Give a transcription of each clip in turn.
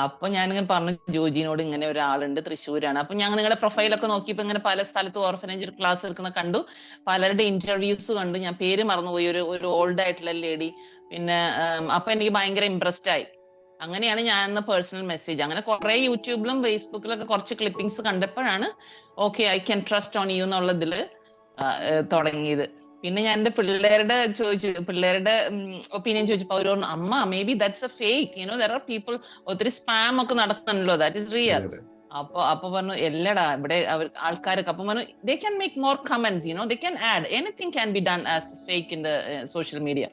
അപ്പൊ ഞാനിങ്ങനെ പറഞ്ഞു ജോജിനോട്, ഇങ്ങനെ ഒരാളുണ്ട്, തൃശ്ശൂരാണ്. അപ്പൊ ഞാൻ നിങ്ങളുടെ പ്രൊഫൈലൊക്കെ നോക്കിയപ്പോ ഇങ്ങനെ പല സ്ഥലത്ത് ഓർഫനേജിൽ ക്ലാസ് എടുക്കുന്ന കണ്ടു, പലരുടെ ഇന്റർവ്യൂസ് കണ്ടു. ഞാൻ പേര് മറന്നുപോയി, ഒരു ഓൾഡ് ആയിട്ടുള്ള ലേഡി. പിന്നെ അപ്പൊ എനിക്ക് ഭയങ്കര ഇംപ്രസ്ഡ് ആയി. അങ്ങനെയാണ് ഞാൻ പേഴ്സണൽ മെസ്സേജ്, അങ്ങനെ കുറെ യൂട്യൂബിലും ഫേസ്ബുക്കിലൊക്കെ കുറച്ച് ക്ലിപ്പിംഗ്സ് കണ്ടപ്പോഴാണ് okay I can trust on you എന്നുള്ളതില് തുടങ്ങിയത്. പിന്നെ ഞാൻ എന്റെ പിള്ളേരുടെ പിള്ളേരുടെ ഒപ്പീനിയൻ ചോദിച്ചപ്പോ അവർ പറഞ്ഞു, അമ്മ may be that's A fake, there are people, ഒത്തിരി സ്പാം ഒക്കെ നടക്കുന്നുണ്ടല്ലോ, ദാറ്റ് ഇസ് റിയൽ. അപ്പൊ പറഞ്ഞു എല്ലടാ, ഇവിടെ ആൾക്കാരൊക്കെ അപ്പൊ പറഞ്ഞു they can make more comments, they can add anything can be done as fake in the social media.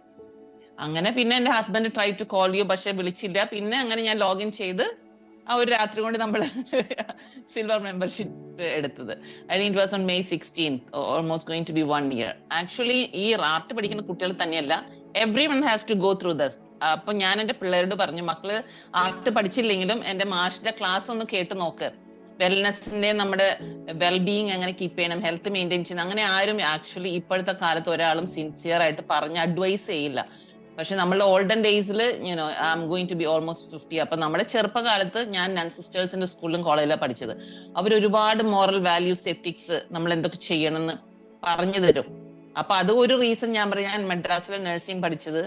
അങ്ങനെ പിന്നെ എന്റെ husband try to call you, പക്ഷെ വിളിച്ചില്ല. പിന്നെ അങ്ങനെ ഞാൻ ലോഗിൻ ചെയ്ത് ആ ഒരു രാത്രി കൊണ്ട് നമ്മൾ സിൽവർ മെമ്പർഷിപ്പ് എടുത്തത്. I think it was on May 16th, almost going to be 1 year. Actually ഈ ആർട്ട് പഠിക്കുന്ന കുട്ടികൾ തന്നെയല്ല, everyone has to go through this. അപ്പൊ ഞാൻ എന്റെ പിള്ളേരോട് പറഞ്ഞു, മക്കള് ആർട്ട് പഠിച്ചില്ലെങ്കിലും എന്റെ മാഷിന്റെ ക്ലാസ് ഒന്ന് കേട്ട് നോക്ക്. വെൽനെസിന്റെ, നമ്മുടെ വെൽബീയിങ് എങ്ങനെ കീപ്പ് ചെയ്യണം, ഹെൽത്ത് മെയിൻറ്റെയിൻ ചെയ്യണം, അങ്ങനെ ആരും ആക്ച്വലി ഇപ്പോഴത്തെ കാലത്ത് ഒരാളും സിൻസിയർ ആയിട്ട് പറഞ്ഞ് അഡ്വൈസ് ചെയ്യില്ല. പക്ഷെ നമ്മളുടെ ഓൾഡൻ ഡേയ്സിൽ I am going to be almost 50. അപ്പൊ നമ്മുടെ ചെറുപ്പകാലത്ത് ഞാൻ നൺ സിസ്റ്റേഴ്സിന്റെ സ്കൂളിലും കോളേജിലാണ് പഠിച്ചത്. അവർ ഒരുപാട് മോറൽ വാല്യൂസ്, എത്തിക്സ്, നമ്മൾ എന്തൊക്കെ ചെയ്യണം എന്ന് പറഞ്ഞു തരും. അപ്പൊ അത് ഒരു റീസൺ ഞാൻ പറയാം, ഞാൻ മദ്രാസിലെ നഴ്സിംഗ് പഠിച്ചത്.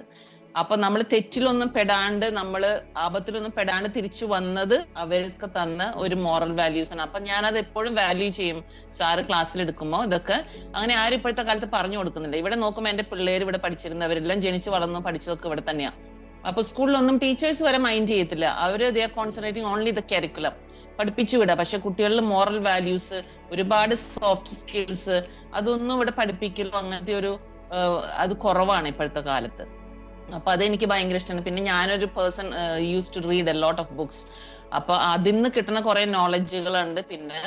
അപ്പൊ നമ്മൾ തെറ്റിലൊന്നും പെടാണ്ട്, നമ്മൾ ആപത്തിലൊന്നും പെടാണ്ട് തിരിച്ചു വന്നത് അവർക്ക് തന്ന ഒരു മോറൽ വാല്യൂസ് ആണ്. അപ്പൊ ഞാനത് എപ്പോഴും വാല്യൂ ചെയ്യും. സാറ് ക്ലാസ്സിൽ എടുക്കുമ്പോൾ ഇതൊക്കെ അങ്ങനെ ആരും ഇപ്പോഴത്തെ കാലത്ത് പറഞ്ഞു കൊടുക്കുന്നില്ല. ഇവിടെ നോക്കുമ്പോൾ എന്റെ പിള്ളേർ ഇവിടെ പഠിച്ചിരുന്നവരെല്ലാം ജനിച്ചു വളർന്നു പഠിച്ചതൊക്കെ ഇവിടെ തന്നെയാണ്. അപ്പൊ സ്കൂളിലൊന്നും ടീച്ചേഴ്സ് വരെ മൈൻഡ് ചെയ്യത്തില്ല. അവര് they are concentrating only the curriculum, പഠിപ്പിച്ചു വിടാം. പക്ഷെ കുട്ടികളിൽ മോറൽ വാല്യൂസ്, ഒരുപാട് സോഫ്റ്റ് സ്കിൽസ്, അതൊന്നും ഇവിടെ പഠിപ്പിക്കലോ അങ്ങനത്തെ ഒരു അത് കുറവാണ് ഇപ്പോഴത്തെ കാലത്ത്. അപ്പൊ അതെനിക്ക് ഭയങ്കര ഇഷ്ടമാണ്. പിന്നെ ഞാനൊരു person use to read a lot of books. അപ്പൊ അതിന്ന് കിട്ടുന്ന കുറെ നോളജുകളുണ്ട്. പിന്നെ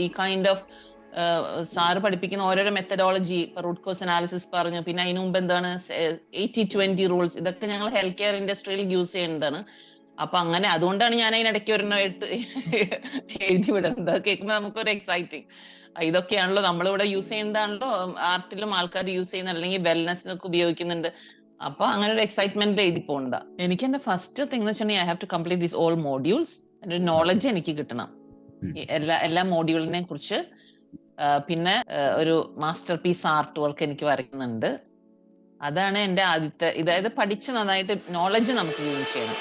ഈ കൈൻഡ് ഓഫ് സാറ് പഠിപ്പിക്കുന്ന ഓരോരോ മെത്തഡോളജി, റൂട്ട് കോസ് അനാലിസിസ് പറഞ്ഞു. പിന്നെ അതിനു മുമ്പ് എന്താണ് 80-20 റൂൾസ്, ഇതൊക്കെ ഞങ്ങൾ ഹെൽത്ത് കെയർ ഇൻഡസ്ട്രിയിൽ യൂസ് ചെയ്യുന്നതാണ്. അപ്പൊ അങ്ങനെ അതുകൊണ്ടാണ് ഞാൻ അതിനിടയ്ക്ക് ഒരെണ്ണം എഴുതി വിടുന്നത്. കേൾക്കുമ്പോൾ നമുക്കൊരു എക്സൈറ്റിങ്. ഇതൊക്കെയാണല്ലോ നമ്മളിവിടെ യൂസ് ചെയ്യുന്നതാണല്ലോ, ആർട്ടിലും ആൾക്കാർ യൂസ് ചെയ്യുന്ന, അല്ലെങ്കിൽ വെൽനെസ്സിനൊക്കെ ഉപയോഗിക്കുന്നുണ്ട്. അപ്പൊ അങ്ങനെ ഒരു എക്സൈറ്റ്മെന്റ് എഴുതി പോകണ്ട. എനിക്ക് എന്റെ ഫസ്റ്റ് തിങ് എന്ന് വെച്ചിട്ടുണ്ടെങ്കിൽ I have to complete these all modules. ഒരു നോളജ് എനിക്ക് കിട്ടണം എല്ലാ മോഡ്യൂളിനെ കുറിച്ച്. പിന്നെ ഒരു മാസ്റ്റർ പീസ് ആർട്ട് വർക്ക് എനിക്ക് വരയ്ക്കുന്നുണ്ട്. അതാണ് എന്റെ ആദ്യത്തെ, ഇതായത് പഠിച്ച് നന്നായിട്ട് നോളജ് നമുക്ക് ഗെയിൻ ചെയ്യണം.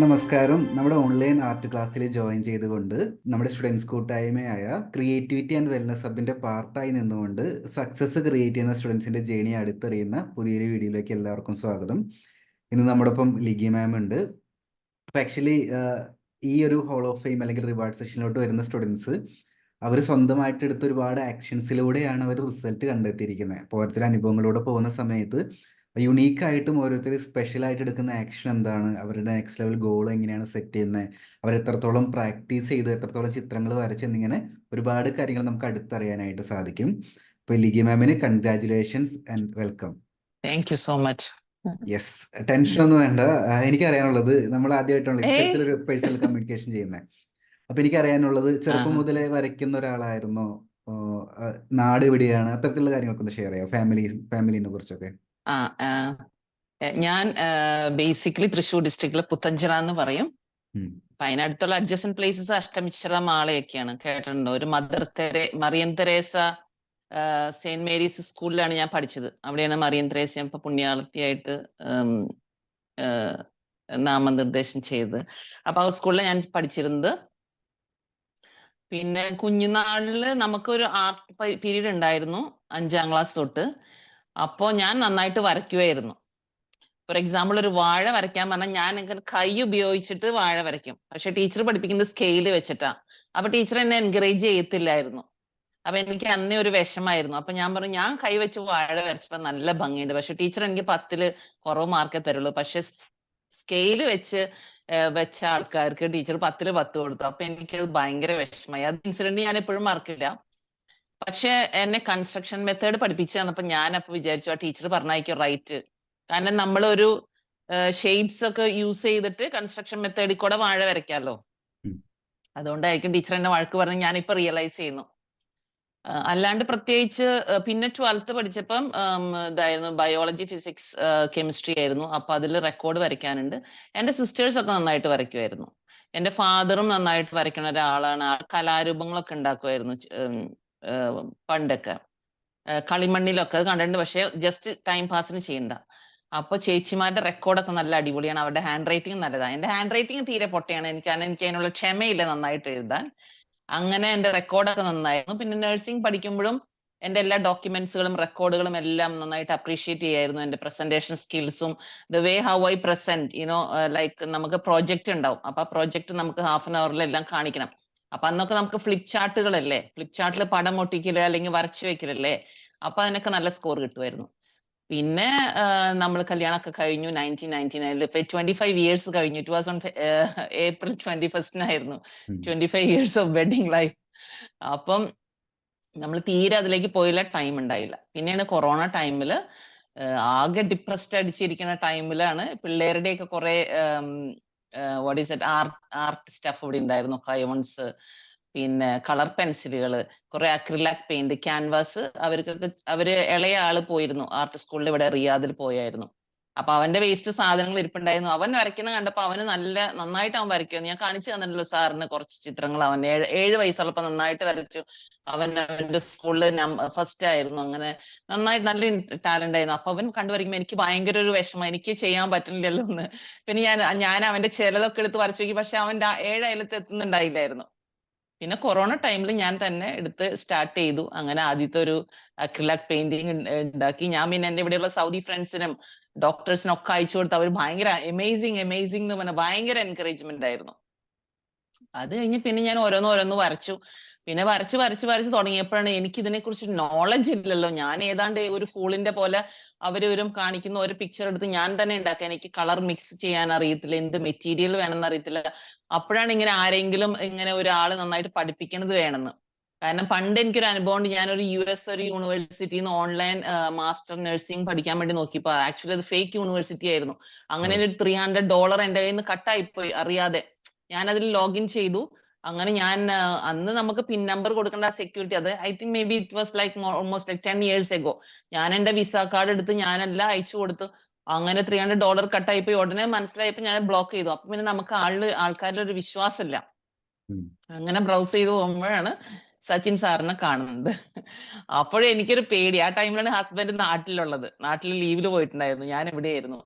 നമസ്കാരം. നമ്മുടെ ഓൺലൈൻ ആർട്ട് ക്ലാസ്സിൽ ജോയിൻ ചെയ്തുകൊണ്ട് നമ്മുടെ സ്റ്റുഡൻസ് കൂട്ടായ്മയായ ക്രിയേറ്റിവിറ്റി ആൻഡ് വെൽനസ് ഹബിന്റെ പാർട്ടായി നിന്നുകൊണ്ട് സക്സസ് ക്രിയേറ്റ് ചെയ്യുന്ന സ്റ്റുഡൻസിന്റെ ജേണി അടുത്തറിയുന്ന പുതിയൊരു വീഡിയോയിലേക്ക് എല്ലാവർക്കും സ്വാഗതം. ഇന്ന് നമ്മുടെ ഒപ്പം ലിഗി മാം ഉണ്ട്. അപ്പം ആക്ച്വലി ഈ ഒരു ഹോൾ ഓഫ് ഫെയിം അല്ലെങ്കിൽ റിവാർഡ് സെഷനിലോട്ട് വരുന്ന സ്റ്റുഡൻസ് അവർ സ്വന്തമായിട്ട് എടുത്ത ഒരുപാട് ആക്ഷൻസിലൂടെയാണ് അവർ റിസൾട്ട് കണ്ടെത്തിയിരിക്കുന്നത്. അപ്പോൾ ഓരോരുത്തർ അനുഭവങ്ങളിലൂടെ പോകുന്ന സമയത്ത് യുണീക്കായിട്ടും ഓരോരുത്തർ സ്പെഷ്യലായിട്ട് എടുക്കുന്ന ആക്ഷൻ എന്താണ്, അവരുടെ നെക്സ്റ്റ് ലെവൽ ഗോൾ എങ്ങനെയാണ് സെറ്റ് ചെയ്യുന്നത്, അവർ എത്രത്തോളം പ്രാക്ടീസ് ചെയ്തു, എത്രത്തോളം ചിത്രങ്ങൾ വരച്ചു എന്നിങ്ങനെ ഒരുപാട് കാര്യങ്ങൾ നമുക്ക് അടുത്തറിയാനായിട്ട് സാധിക്കും. അപ്പോൾ ലിഗി മാമിന് congratulations and welcome. Thank you so much. Yes, tension ഒന്നും വേണ്ട. എനിക്കറിയാനുള്ളത്, നമ്മൾ ആദ്യമായിട്ടാണല്ലോ ഇത്തരത്തിലൊരു പേഴ്സണൽ കമ്മ്യൂണിക്കേഷൻ ചെയ്യുന്നത്. അപ്പൊ എനിക്കറിയാനുള്ളത്, ചെറുപ്പം മുതലേ വരയ്ക്കുന്ന ഒരാളായിരുന്നോ, നാട് എവിടെയാണ്, അത്തരത്തിലുള്ള കാര്യങ്ങളൊക്കെ ഒന്ന് ഷെയർ ചെയ്യാം, ഫാമിലിനെ കുറിച്ചൊക്കെ. ഞാൻ ബേസിക്കലി തൃശ്ശൂർ ഡിസ്ട്രിക്റ്റിലെ പുത്തഞ്ചിറ എന്ന് പറയും. അപ്പൊ അതിനടുത്തുള്ള അഡ്ജസ്റ്റന്റ് പ്ലേസസ് അഷ്ടമിച്ചിറ, മാളയൊക്കെയാണ്. കേട്ടിട്ടുണ്ടോ? ഒരു മറിയം തെരേസ സെയിന്റ് മേരീസ് സ്കൂളിലാണ് ഞാൻ പഠിച്ചത്. അവിടെയാണ് മറിയം തെരേസ ഇപ്പൊ പുണ്യാളത്തിയായിട്ട് നാമനിർദ്ദേശം ചെയ്തത്. അപ്പൊ ആ സ്കൂളിൽ ഞാൻ പഠിച്ചിരുന്നത്. പിന്നെ കുഞ്ഞുനാളില് നമുക്കൊരു ആർട്ട് പീരീഡ് ഉണ്ടായിരുന്നു 5ാം ക്ലാസ് തൊട്ട്. അപ്പോ ഞാൻ നന്നായിട്ട് വരയ്ക്കുമായിരുന്നു. ഫോർ എക്സാമ്പിൾ, ഒരു വാഴ വരയ്ക്കാൻ പറഞ്ഞാൽ ഞാൻ ഇങ്ങനെ കൈ ഉപയോഗിച്ചിട്ട് വാഴ വരയ്ക്കും. പക്ഷെ ടീച്ചർ പഠിപ്പിക്കുന്നത് സ്കെയിൽ വെച്ചിട്ടാ. അപ്പൊ ടീച്ചർ എന്നെ എൻകറേജ് ചെയ്യത്തില്ലായിരുന്നു. അപ്പൊ എനിക്ക് അന്നേ ഒരു വിഷമായിരുന്നു. അപ്പൊ ഞാൻ പറഞ്ഞു, ഞാൻ കൈ വെച്ച് വാഴ വരച്ചപ്പോ നല്ല ഭംഗിയുണ്ട്, പക്ഷെ ടീച്ചർ എനിക്ക് 10ൽ കുറവ് മാർക്കേ തരുള്ളൂ. പക്ഷെ സ്കെയിൽ വെച്ച ആൾക്കാർക്ക് ടീച്ചർ 10ൽ 10 കൊടുത്തു. അപ്പൊ എനിക്ക് ഭയങ്കര വിഷമമായി. അത് ഇൻസിഡന്റ് ഞാൻ എപ്പോഴും മറക്കില്ല. പക്ഷെ എന്നെ കൺസ്ട്രക്ഷൻ മെത്തേഡ് പഠിപ്പിച്ചു തന്നപ്പോ ഞാൻ അപ്പൊ വിചാരിച്ചു, ആ ടീച്ചർ പറഞ്ഞായിരിക്കും റൈറ്റ്. കാരണം നമ്മളൊരു ഷെയ്ഡ്സ് ഒക്കെ യൂസ് ചെയ്തിട്ട് കൺസ്ട്രക്ഷൻ മെത്തേഡിൽ കൂടെ വാഴ വരയ്ക്കാമല്ലോ. അതുകൊണ്ടായിരിക്കും ടീച്ചർ എന്നെ വഴക്ക് പറഞ്ഞ് ഞാനിപ്പോ റിയലൈസ് ചെയ്യുന്നു. അല്ലാണ്ട് പ്രത്യേകിച്ച് പിന്നെ 12th പഠിച്ചപ്പം ഇതായിരുന്നു ബയോളജി, ഫിസിക്സ്, കെമിസ്ട്രി ആയിരുന്നു. അപ്പൊ അതിൽ റെക്കോർഡ് വരയ്ക്കാനുണ്ട്. എന്റെ സിസ്റ്റേഴ്സ് ഒക്കെ നന്നായിട്ട് വരയ്ക്കുമായിരുന്നു. എന്റെ ഫാദറും നന്നായിട്ട് വരയ്ക്കുന്ന ഒരാളാണ്. ആൾ കലാരൂപങ്ങളൊക്കെ ഉണ്ടാക്കുമായിരുന്നു പണ്ടൊക്കെ. കളിമണ്ണിലൊക്കെ അത് കണ്ടിട്ടുണ്ട്. പക്ഷെ ജസ്റ്റ് ടൈം പാസിന് ചെയ്യണ്ട. അപ്പൊ ചേച്ചിമാരുടെ റെക്കോർഡൊക്കെ നല്ല അടിപൊളിയാണ്. അവരുടെ ഹാൻഡ് റൈറ്റിംഗ് നല്ലതാണ്. എന്റെ ഹാൻഡ് റൈറ്റിംഗ് തീരെ പൊട്ടയാണ്. കാരണം എനിക്ക് അതിനുള്ള ക്ഷമയില്ല നന്നായിട്ട് എഴുതാൻ. അങ്ങനെ എന്റെ റെക്കോർഡൊക്കെ നന്നായിരുന്നു. പിന്നെ നഴ്സിംഗ് പഠിക്കുമ്പോഴും എന്റെ എല്ലാ ഡോക്യുമെന്റ്സുകളും റെക്കോർഡുകളും എല്ലാം നന്നായിട്ട് അപ്രീഷിയേറ്റ് ചെയ്യായിരുന്നു. എന്റെ പ്രസന്റേഷൻ സ്കിൽസും the way how I present like നമുക്ക് പ്രോജക്റ്റ് ഉണ്ടാവും. അപ്പൊ ആ പ്രോജക്റ്റ് നമുക്ക് ഹാഫ് ആൻ അവറിൽ എല്ലാം കാണിക്കണം. അപ്പൊ അന്നൊക്കെ നമുക്ക് ഫ്ലിപ്പ് ചാർട്ടുകളല്ലേ, ഫ്ലിപ്പ് ചാർട്ടിൽ പടം ഒട്ടിക്കല് അല്ലെങ്കിൽ വരച്ചു വെക്കലല്ലേ. അപ്പൊ അതിനൊക്കെ നല്ല സ്കോർ കിട്ടുമായിരുന്നു. പിന്നെ നമ്മൾ കല്യാണമൊക്കെ കഴിഞ്ഞു 1999. 25 ഇയേഴ്സ് കഴിഞ്ഞു. It was on April 21st 25 years of wedding life. അപ്പം നമ്മൾ തീരെ അതിലേക്ക് പോയില്ല, ടൈം ഉണ്ടായില്ല. പിന്നെയാണ് കൊറോണ ടൈമില് ആകെ ഡിപ്രസ്ഡ് അടിച്ചിരിക്കുന്ന ടൈമിലാണ് പിള്ളേരുടെയൊക്കെ കുറെ what is it art stuff ഇവിടെ ഉണ്ടായിരുന്നു. ക്രയോൺസ്, പിന്നെ കളർ പെൻസിലുകൾ, കുറെ അക്രിലാക് പെയിന്റ്, ക്യാൻവാസ്. അവര് ഇളയ ആള് പോയിരുന്നു ആർട്ട് സ്കൂളിൽ ഇവിടെ റിയാദിൽ പോയായിരുന്നു. അപ്പൊ അവന്റെ വേസ്റ്റ് സാധനങ്ങൾ ഇരിപ്പുണ്ടായിരുന്നു. അവൻ വരയ്ക്കുന്ന കണ്ടപ്പോ അവന് നന്നായിട്ട് അവൻ വരയ്ക്കുമെന്ന് ഞാൻ കാണിച്ചു തന്നിട്ടുള്ളൂ സാറിന് കുറച്ച് ചിത്രങ്ങൾ. അവൻ 7 വയസ്സുള്ളപ്പോ നന്നായിട്ട് വരച്ചു. അവന്റെ സ്കൂളിൽ ഫസ്റ്റ് ആയിരുന്നു. അങ്ങനെ നന്നായിട്ട് നല്ല ടാലന്റ് ആയിരുന്നു. അപ്പൊ അവൻ കണ്ടുവരയ്ക്കുമ്പോ എനിക്ക് ഭയങ്കര ഒരു വിഷമം, എനിക്ക് ചെയ്യാൻ പറ്റുന്നില്ലല്ലോ എന്ന്. പിന്നെ ഞാൻ അവന്റെ ചിലതൊക്കെ എടുത്ത് വരച്ചു നോക്കി. പക്ഷെ അവന്റെ 7 അയലത്ത് എത്തുന്നുണ്ടായില്ലായിരുന്നു. പിന്നെ കൊറോണ ടൈമിൽ ഞാൻ തന്നെ എടുത്ത് സ്റ്റാർട്ട് ചെയ്തു. അങ്ങനെ ആദ്യത്തെ ഒരു അക്രിലാക് പെയിന്റിങ് ഉണ്ടാക്കി. ഞാൻ പിന്നെ എന്റെ ഇവിടെയുള്ള സൗദി ഫ്രണ്ട്സിനും ഡോക്ടേഴ്സിനും ഒക്കെ അയച്ചു കൊടുത്ത് അവർ ഭയങ്കര എമേസിങ് എന്ന് പറഞ്ഞ ഭയങ്കര എൻകറേജ്മെന്റ് ആയിരുന്നു. അത് കഴിഞ്ഞ് പിന്നെ ഞാൻ ഓരോന്ന് വരച്ചു. പിന്നെ വരച്ച് തുടങ്ങിയപ്പോഴാണ് എനിക്ക് ഇതിനെ കുറിച്ച് നോളജ് ഇല്ലല്ലോ. ഞാൻ ഏതാണ്ട് ഒരു ഫൂളിന്റെ പോലെ അവരും കാണിക്കുന്ന ഒരു പിക്ചർ എടുത്ത് ഞാൻ തന്നെ ഉണ്ടാക്കുക. എനിക്ക് കളർ മിക്സ് ചെയ്യാൻ അറിയത്തില്ല, എന്ത് മെറ്റീരിയൽ വേണമെന്ന് അറിയത്തില്ല. അപ്പോഴാണ് ഇങ്ങനെ ആരെങ്കിലും ഇങ്ങനെ ഒരാള് നന്നായിട്ട് പഠിപ്പിക്കണത് വേണമെന്ന്. കാരണം പണ്ട് എനിക്കൊരു അനുഭവം ഉണ്ട്. ഞാനൊരു US ഒരു യൂണിവേഴ്സിറ്റിയിൽ നിന്ന് ഓൺലൈൻ മാസ്റ്റർ നഴ്സിംഗ് പഠിക്കാൻ വേണ്ടി നോക്കിയപ്പോ ആക്ച്വലി അത് ഫേക്ക് യൂണിവേഴ്സിറ്റി ആയിരുന്നു. അങ്ങനെ ഒരു $300 എന്റെ കയ്യിൽ നിന്ന് കട്ടായിപ്പോയി അറിയാതെ. ഞാൻ അതിൽ ലോഗിൻ ചെയ്തു. അങ്ങനെ ഞാൻ അന്ന് നമുക്ക് പിൻ നമ്പർ കൊടുക്കേണ്ട സെക്യൂരിറ്റി, അത് I think may be it was like almost like 10 years ago. ഞാൻ എന്റെ വിസ കാർഡ് എടുത്ത് ഞാനെല്ലാം അയച്ചു കൊടുത്തു. അങ്ങനെ $300 കട്ടായിപ്പോയി. ഉടനെ മനസ്സിലായപ്പോ ഞാൻ ബ്ലോക്ക് ചെയ്തു. അപ്പൊ പിന്നെ നമുക്ക് ആൾക്കാരുടെ ഒരു വിശ്വാസമില്ല. അങ്ങനെ ബ്രൗസ് ചെയ്ത് പോകുമ്പോഴാണ് സച്ചിൻ സാറിനെ കാണുന്നത്. അപ്പോഴും എനിക്കൊരു പേടി. ആ ടൈമിലാണ് ഹസ്ബൻഡ് നാട്ടിൽ ലീവില് പോയിട്ടുണ്ടായിരുന്നു. ഞാൻ എവിടെയായിരുന്നു.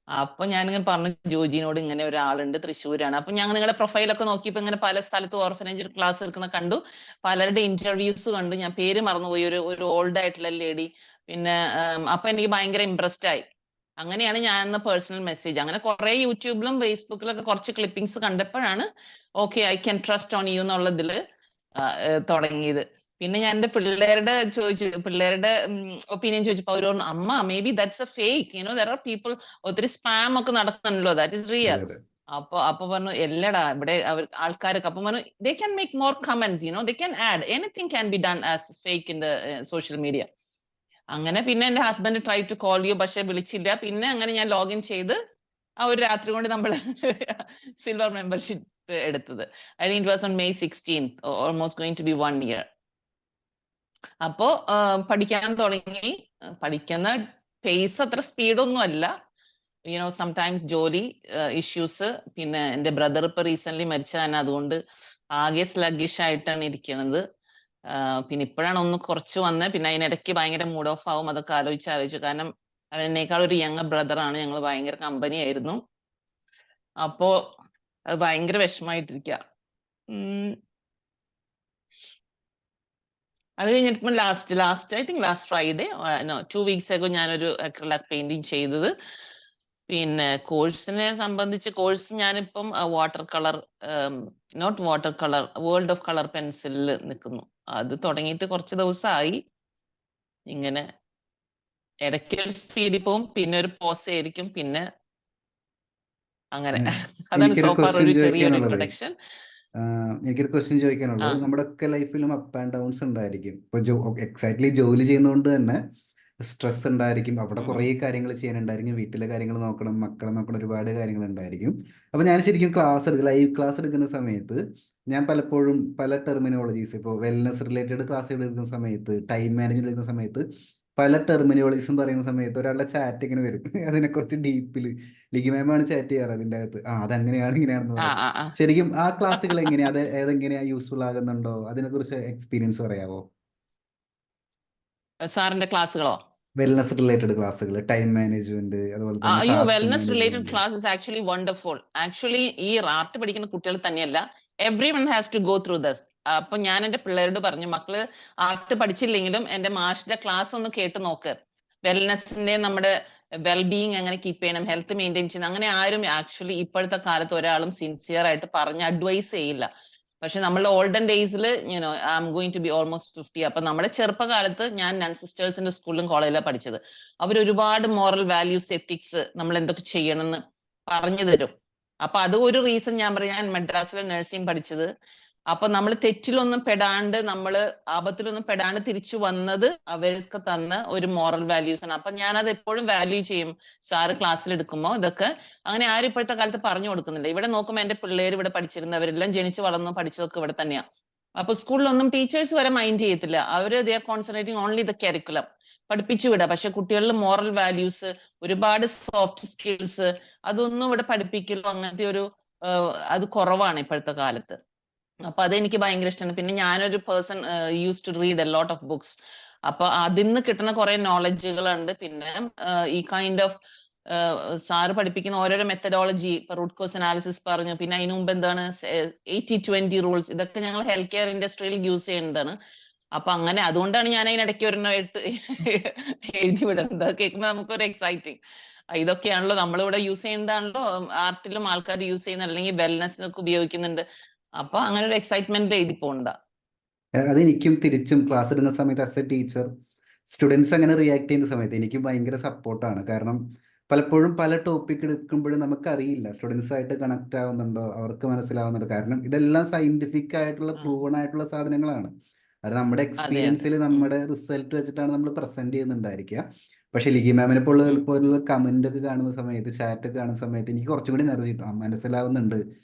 അപ്പൊ ഞാനിങ്ങനെ പറഞ്ഞു ജോജിനോട്, ഇങ്ങനെ ഒരാളുണ്ട് തൃശ്ശൂരാണ്. അപ്പൊ ഞാൻ നിങ്ങളുടെ പ്രൊഫൈലൊക്കെ നോക്കിയപ്പോ ഇങ്ങനെ പല സ്ഥലത്ത് ഓർഫനേജിൽ ക്ലാസ് എടുക്കുന്ന കണ്ടു. പലരുടെ ഇന്റർവ്യൂസ് കണ്ടു. ഞാൻ പേര് മറന്നുപോയി. ഒരു ഓൾഡ് ആയിട്ടുള്ള ലേഡി. പിന്നെ അപ്പൊ എനിക്ക് ഭയങ്കര ഇംപ്രസ്ഡ് ആയി. അങ്ങനെയാണ് ഞാൻ പേഴ്സണൽ മെസ്സേജ്, അങ്ങനെ കുറെ യൂട്യൂബിലും ഫേസ്ബുക്കിലൊക്കെ കുറച്ച് ക്ലിപ്പിംഗ്സ് കണ്ടപ്പോഴാണ് okay I can trust on U എന്നുള്ളതിൽ തുടങ്ങിയത്. പിന്നെ ഞാൻ എന്റെ പിള്ളേരുടെ ഒപ്പീനിയൻ ചോദിച്ചപ്പോ അവർ പറഞ്ഞു, അമ്മ may be that's A fake, there are people, ഒത്തിരി സ്പാം ഒക്കെ നടക്കുന്നുണ്ടല്ലോ, ദാറ്റ് ഇസ് റിയൽ. അപ്പൊ പറഞ്ഞു എല്ലടാ ഇവിടെ ആൾക്കാരൊക്കെ. അപ്പൊ പറഞ്ഞു they can make more comments, they can add anything can be done as fake in the social media. അങ്ങനെ പിന്നെ എന്റെ husband try to call you, പക്ഷെ വിളിച്ചില്ല. പിന്നെ അങ്ങനെ ഞാൻ ലോഗിൻ ചെയ്ത് ആ ഒരു രാത്രി കൊണ്ട് നമ്മൾ സിൽവർ മെമ്പർഷിപ്പ് എടുത്തത്. I think it was on May 16th, almost going to be 1 year. അപ്പോ പഠിക്കാൻ തുടങ്ങി. പഠിക്കുന്ന പേസ് അത്ര സ്പീഡൊന്നും അല്ല. സംടൈംസ് ജോലി ഇഷ്യൂസ്, പിന്നെ എന്റെ ബ്രദർ ഇപ്പൊ റീസെന്റ് മരിച്ചതാണ്. അതുകൊണ്ട് ആകെ സ്ലഗിഷ് ആയിട്ടാണ് ഇരിക്കുന്നത്. പിന്നെ ഇപ്പോഴാണ് ഒന്ന് കുറച്ച് വന്നത്. പിന്നെ അതിനിടയ്ക്ക് ഭയങ്കര മൂഡ് ഓഫ് ആവും. അതൊക്കെ ആലോചിച്ചു. കാരണം അവൻ എന്നേക്കാൾ ഒരു യങ് ബ്രദറാണ്. ഞങ്ങൾ ഭയങ്കര കമ്പനി ആയിരുന്നു. അപ്പോ അത് ഭയങ്കര വിഷമായിട്ടിരിക്കുക. അത് കഴിഞ്ഞിട്ട് last I think last Friday 2 weeks ago ഞാനൊരു അക്രിലിക് പെയിന്റിങ് ചെയ്തത്. പിന്നെ കോഴ്സിനെ സംബന്ധിച്ച് ഞാനിപ്പം water colour, not water colour, world of colour പെൻസിലിൽ നിൽക്കുന്നു. അത് തുടങ്ങിയിട്ട് കുറച്ച് ദിവസമായി. ഇങ്ങനെ ഇടയ്ക്ക് ഒരു സ്പീഡിൽ പോവും, പിന്നെ ഒരു പോസ് ആയിരിക്കും, പിന്നെ അങ്ങനെ. അതാണ് എനിക്കൊരു സോഫാർ ക്വസ്റ്റ്യൻ ഒരു ചെറിയൊരു ചോദിക്കാനുള്ളത് ഇൻട്രൊഡക്ഷൻ. എനിക്കൊരു ക്വസ്റ്റ്യൻ ചോദിക്കാനുള്ളത്, നമ്മുടെ ഒക്കെ ലൈഫിലും അപ്പ് ആൻഡ് ഡൗൺസ് ഉണ്ടായിരിക്കും. ഇപ്പോൾ എക്സാക്ട്ലി ജോലി ചെയ്യുന്നതുകൊണ്ട് തന്നെ സ്ട്രെസ് ഉണ്ടായിരിക്കും. അവിടെ കുറേ കാര്യങ്ങൾ ചെയ്യാനുണ്ടായിരിക്കും. വീട്ടിലെ കാര്യങ്ങൾ നോക്കണം, മക്കളെ നോക്കണം, ഒരുപാട് കാര്യങ്ങൾ ഉണ്ടായിരിക്കും. അപ്പോൾ ഞാൻ ശരിക്കും ലൈവ് ക്ലാസ് എടുക്കുന്ന സമയത്ത് ഞാൻ പലപ്പോഴും പല ടെർമിനോളജീസ് ഇപ്പോൾ വെൽനസ് റിലേറ്റഡ് ക്ലാസ്സുകൾ എടുക്കുന്ന സമയത്ത്, ടൈം മാനേജ്മെന്റ് എടുക്കുന്ന സമയത്ത് പല ടെർമിനോളജീസും പറയുന്ന സമയത്ത് ഒരാളുടെ ചാറ്റ് ഇങ്ങനെ വരും അതിനെക്കുറിച്ച് ഡീപ്പിൽ ലിഗി മാമാണ് ചാറ്റ് ചെയ്യാറ് അതിൻ്റെ അകത്ത്. അതങ്ങനെയാണ് ഇങ്ങനെയാണെന്ന് ആ പറയും. ആ ആ ശരിക്കും ആ ക്ലാസ്സുകൾ എങ്ങനെയാ, അത് ഏതെങ്ങനെയാ യൂസ്ഫുൾ ആകുന്നുണ്ടോ, അതിനെക്കുറിച്ച് എക്സ്പീരിയൻസ് പറയാവോ? സാറിന്റെ ക്ലാസ്സുകളോ? വെൽനസ് റിലേറ്റഡ് ക്ലാസ്സുകൾ, ടൈം മാനേജ്മെന്റ്, അതുപോലെ തന്നെ അയ്യോ, task wellness related management. Class is actually wonderful. Actually ഈ ആർട്ട് പഠിക്കുന്ന കുട്ടികൾ തന്നെയല്ല, everyone has to go through this. അപ്പൊ ഞാൻ എന്റെ പിള്ളേരോട് പറഞ്ഞു, മക്കള് ആർട്ട് പഠിച്ചില്ലെങ്കിലും എന്റെ മാഷിന്റെ ക്ലാസ് ഒന്ന് കേട്ട് നോക്ക്. വെൽനെസിന്റെ, നമ്മുടെ വെൽബീയിങ് എങ്ങനെ കീപ്പ് ചെയ്യണം, ഹെൽത്ത് മെയിൻറ്റെയിൻ ചെയ്യണം, അങ്ങനെ ആരും ആക്ച്വലി ഇപ്പോഴത്തെ കാലത്ത് ഒരാളും സിൻസിയർ ആയിട്ട് പറഞ്ഞ് അഡ്വൈസ് ചെയ്യില്ല. പക്ഷെ നമ്മളുടെ ഓൾഡൻ ഡേയ്സിൽ you know I'm going to be almost 50. അപ്പൊ നമ്മുടെ ചെറുപ്പകാലത്ത് ഞാൻ നൺ സിസ്റ്റേഴ്സിന്റെ സ്കൂളിലും കോളേജിലാണ് പഠിച്ചത്. അവർ ഒരുപാട് മോറൽ വാല്യൂസ്, എത്തിക്സ്, നമ്മൾ എന്തൊക്കെ ചെയ്യണം എന്ന് പറഞ്ഞു തരും. അപ്പൊ അത് ഒരു റീസൺ ഞാൻ പറയാം. ഞാൻ മദ്രാസിലെ നഴ്സിംഗ് പഠിച്ചത്. അപ്പൊ നമ്മൾ തെറ്റിലൊന്നും പെടാണ്ട്, നമ്മള് ആപത്തിലൊന്നും പെടാണ്ട് തിരിച്ചു വന്നത് അവർക്ക് തന്ന ഒരു മോറൽ വാല്യൂസ് ആണ്. അപ്പൊ ഞാനത് എപ്പോഴും വാല്യൂ ചെയ്യും. സാറ് ക്ലാസ്സിൽ എടുക്കുമ്പോൾ ഇതൊക്കെ അങ്ങനെ ആരും ഇപ്പോഴത്തെ കാലത്ത് പറഞ്ഞു കൊടുക്കുന്നില്ല. ഇവിടെ നോക്കുമ്പോൾ എന്റെ പിള്ളേർ ഇവിടെ പഠിച്ചിരുന്നവരെല്ലാം ജനിച്ചു വളർന്നു പഠിച്ചതൊക്കെ ഇവിടെ തന്നെയാ. അപ്പൊ സ്കൂളിലൊന്നും ടീച്ചേഴ്സ് വരെ മൈൻഡ് ചെയ്യത്തില്ല. അവര് they are concentrating only the curriculum, പഠിപ്പിച്ചു വിടാം. പക്ഷെ കുട്ടികളിൽ മോറൽ വാല്യൂസ്, ഒരുപാട് സോഫ്റ്റ് സ്കിൽസ്, അതൊന്നും ഇവിടെ പഠിപ്പിക്കലോ അങ്ങനത്തെ ഒരു അത് കുറവാണ് ഇപ്പോഴത്തെ കാലത്ത്. അപ്പൊ അതെനിക്ക് ഭയങ്കര ഇഷ്ടമാണ്. പിന്നെ ഞാനൊരു person use to read a lot of books. അപ്പൊ അതിൽ നിന്ന് കിട്ടുന്ന കുറെ നോളജുകളുണ്ട്. പിന്നെ ഈ കൈൻഡ് ഓഫ് സാറ് പഠിപ്പിക്കുന്ന ഓരോരോ മെത്തഡോളജി, ഇപ്പൊ റൂട്ട് കോസ് അനാലിസിസ് പറഞ്ഞു, പിന്നെ അതിനു മുമ്പ് എന്താണ് 80-20 റൂൾസ്, ഇതൊക്കെ ഞങ്ങൾ ഹെൽത്ത് കെയർ ഇൻഡസ്ട്രിയിൽ യൂസ് ചെയ്യുന്നതാണ്. അപ്പൊ അങ്ങനെ അതുകൊണ്ടാണ് ഞാൻ അതിനിടയ്ക്ക് ഒരെണ്ണം എഴുതി വിടുന്നത്. അത് കേൾക്കുമ്പോൾ നമുക്കൊരു എക്സൈറ്റിങ്. ഇതൊക്കെയാണല്ലോ നമ്മളിവിടെ യൂസ് ചെയ്യുന്നതാണല്ലോ ആർട്ടിലും ആൾക്കാർ യൂസ് ചെയ്യുന്ന, അല്ലെങ്കിൽ വെൽനെസ്സിനൊക്കെ ഉപയോഗിക്കുന്നുണ്ട്. അപ്പൊ അങ്ങനെ ഒരു എക്സൈറ്റ്മെന്റ് എഴുതി പോകണ്ട. അതെനിക്കും തിരിച്ചും ക്ലാസ് എടുക്കുന്ന സമയത്ത് ആസ് എ ടീച്ചർ സ്റ്റുഡൻസ് അങ്ങനെ റിയാക്ട് ചെയ്യുന്ന സമയത്ത് എനിക്കും ഭയങ്കര സപ്പോർട്ടാണ്. കാരണം പലപ്പോഴും പല ടോപ്പിക് എടുക്കുമ്പോഴും നമുക്കറിയില്ല സ്റ്റുഡൻസ് ആയിട്ട് കണക്ട് ആവുന്നുണ്ടോ, അവർക്ക് മനസ്സിലാവുന്നുണ്ടോ. കാരണം ഇതെല്ലാം സയന്റിഫിക് ആയിട്ടുള്ള പ്രൂവൺ ആയിട്ടുള്ള സാധനങ്ങളാണ്. അത് നമ്മുടെ അതെ അതെ. എക്സ്പീരിയൻസിൽ നമ്മുടെ റിസൾട്ട് വെച്ചിട്ടാണ് നമ്മൾ പ്രസന്റ് ചെയ്യുന്നുണ്ടായിരിക്കുക. പക്ഷെ ലിഗി മാമിനെ പോലുള്ള കമന്റ് ഒക്കെ കാണുന്ന സമയത്ത്, ചാറ്റ് ഒക്കെ കാണുന്ന സമയത്ത് എനിക്ക് കുറച്ചും കൂടി എനർജി കിട്ടും. മനസ്സിലാവുന്നുണ്ട്,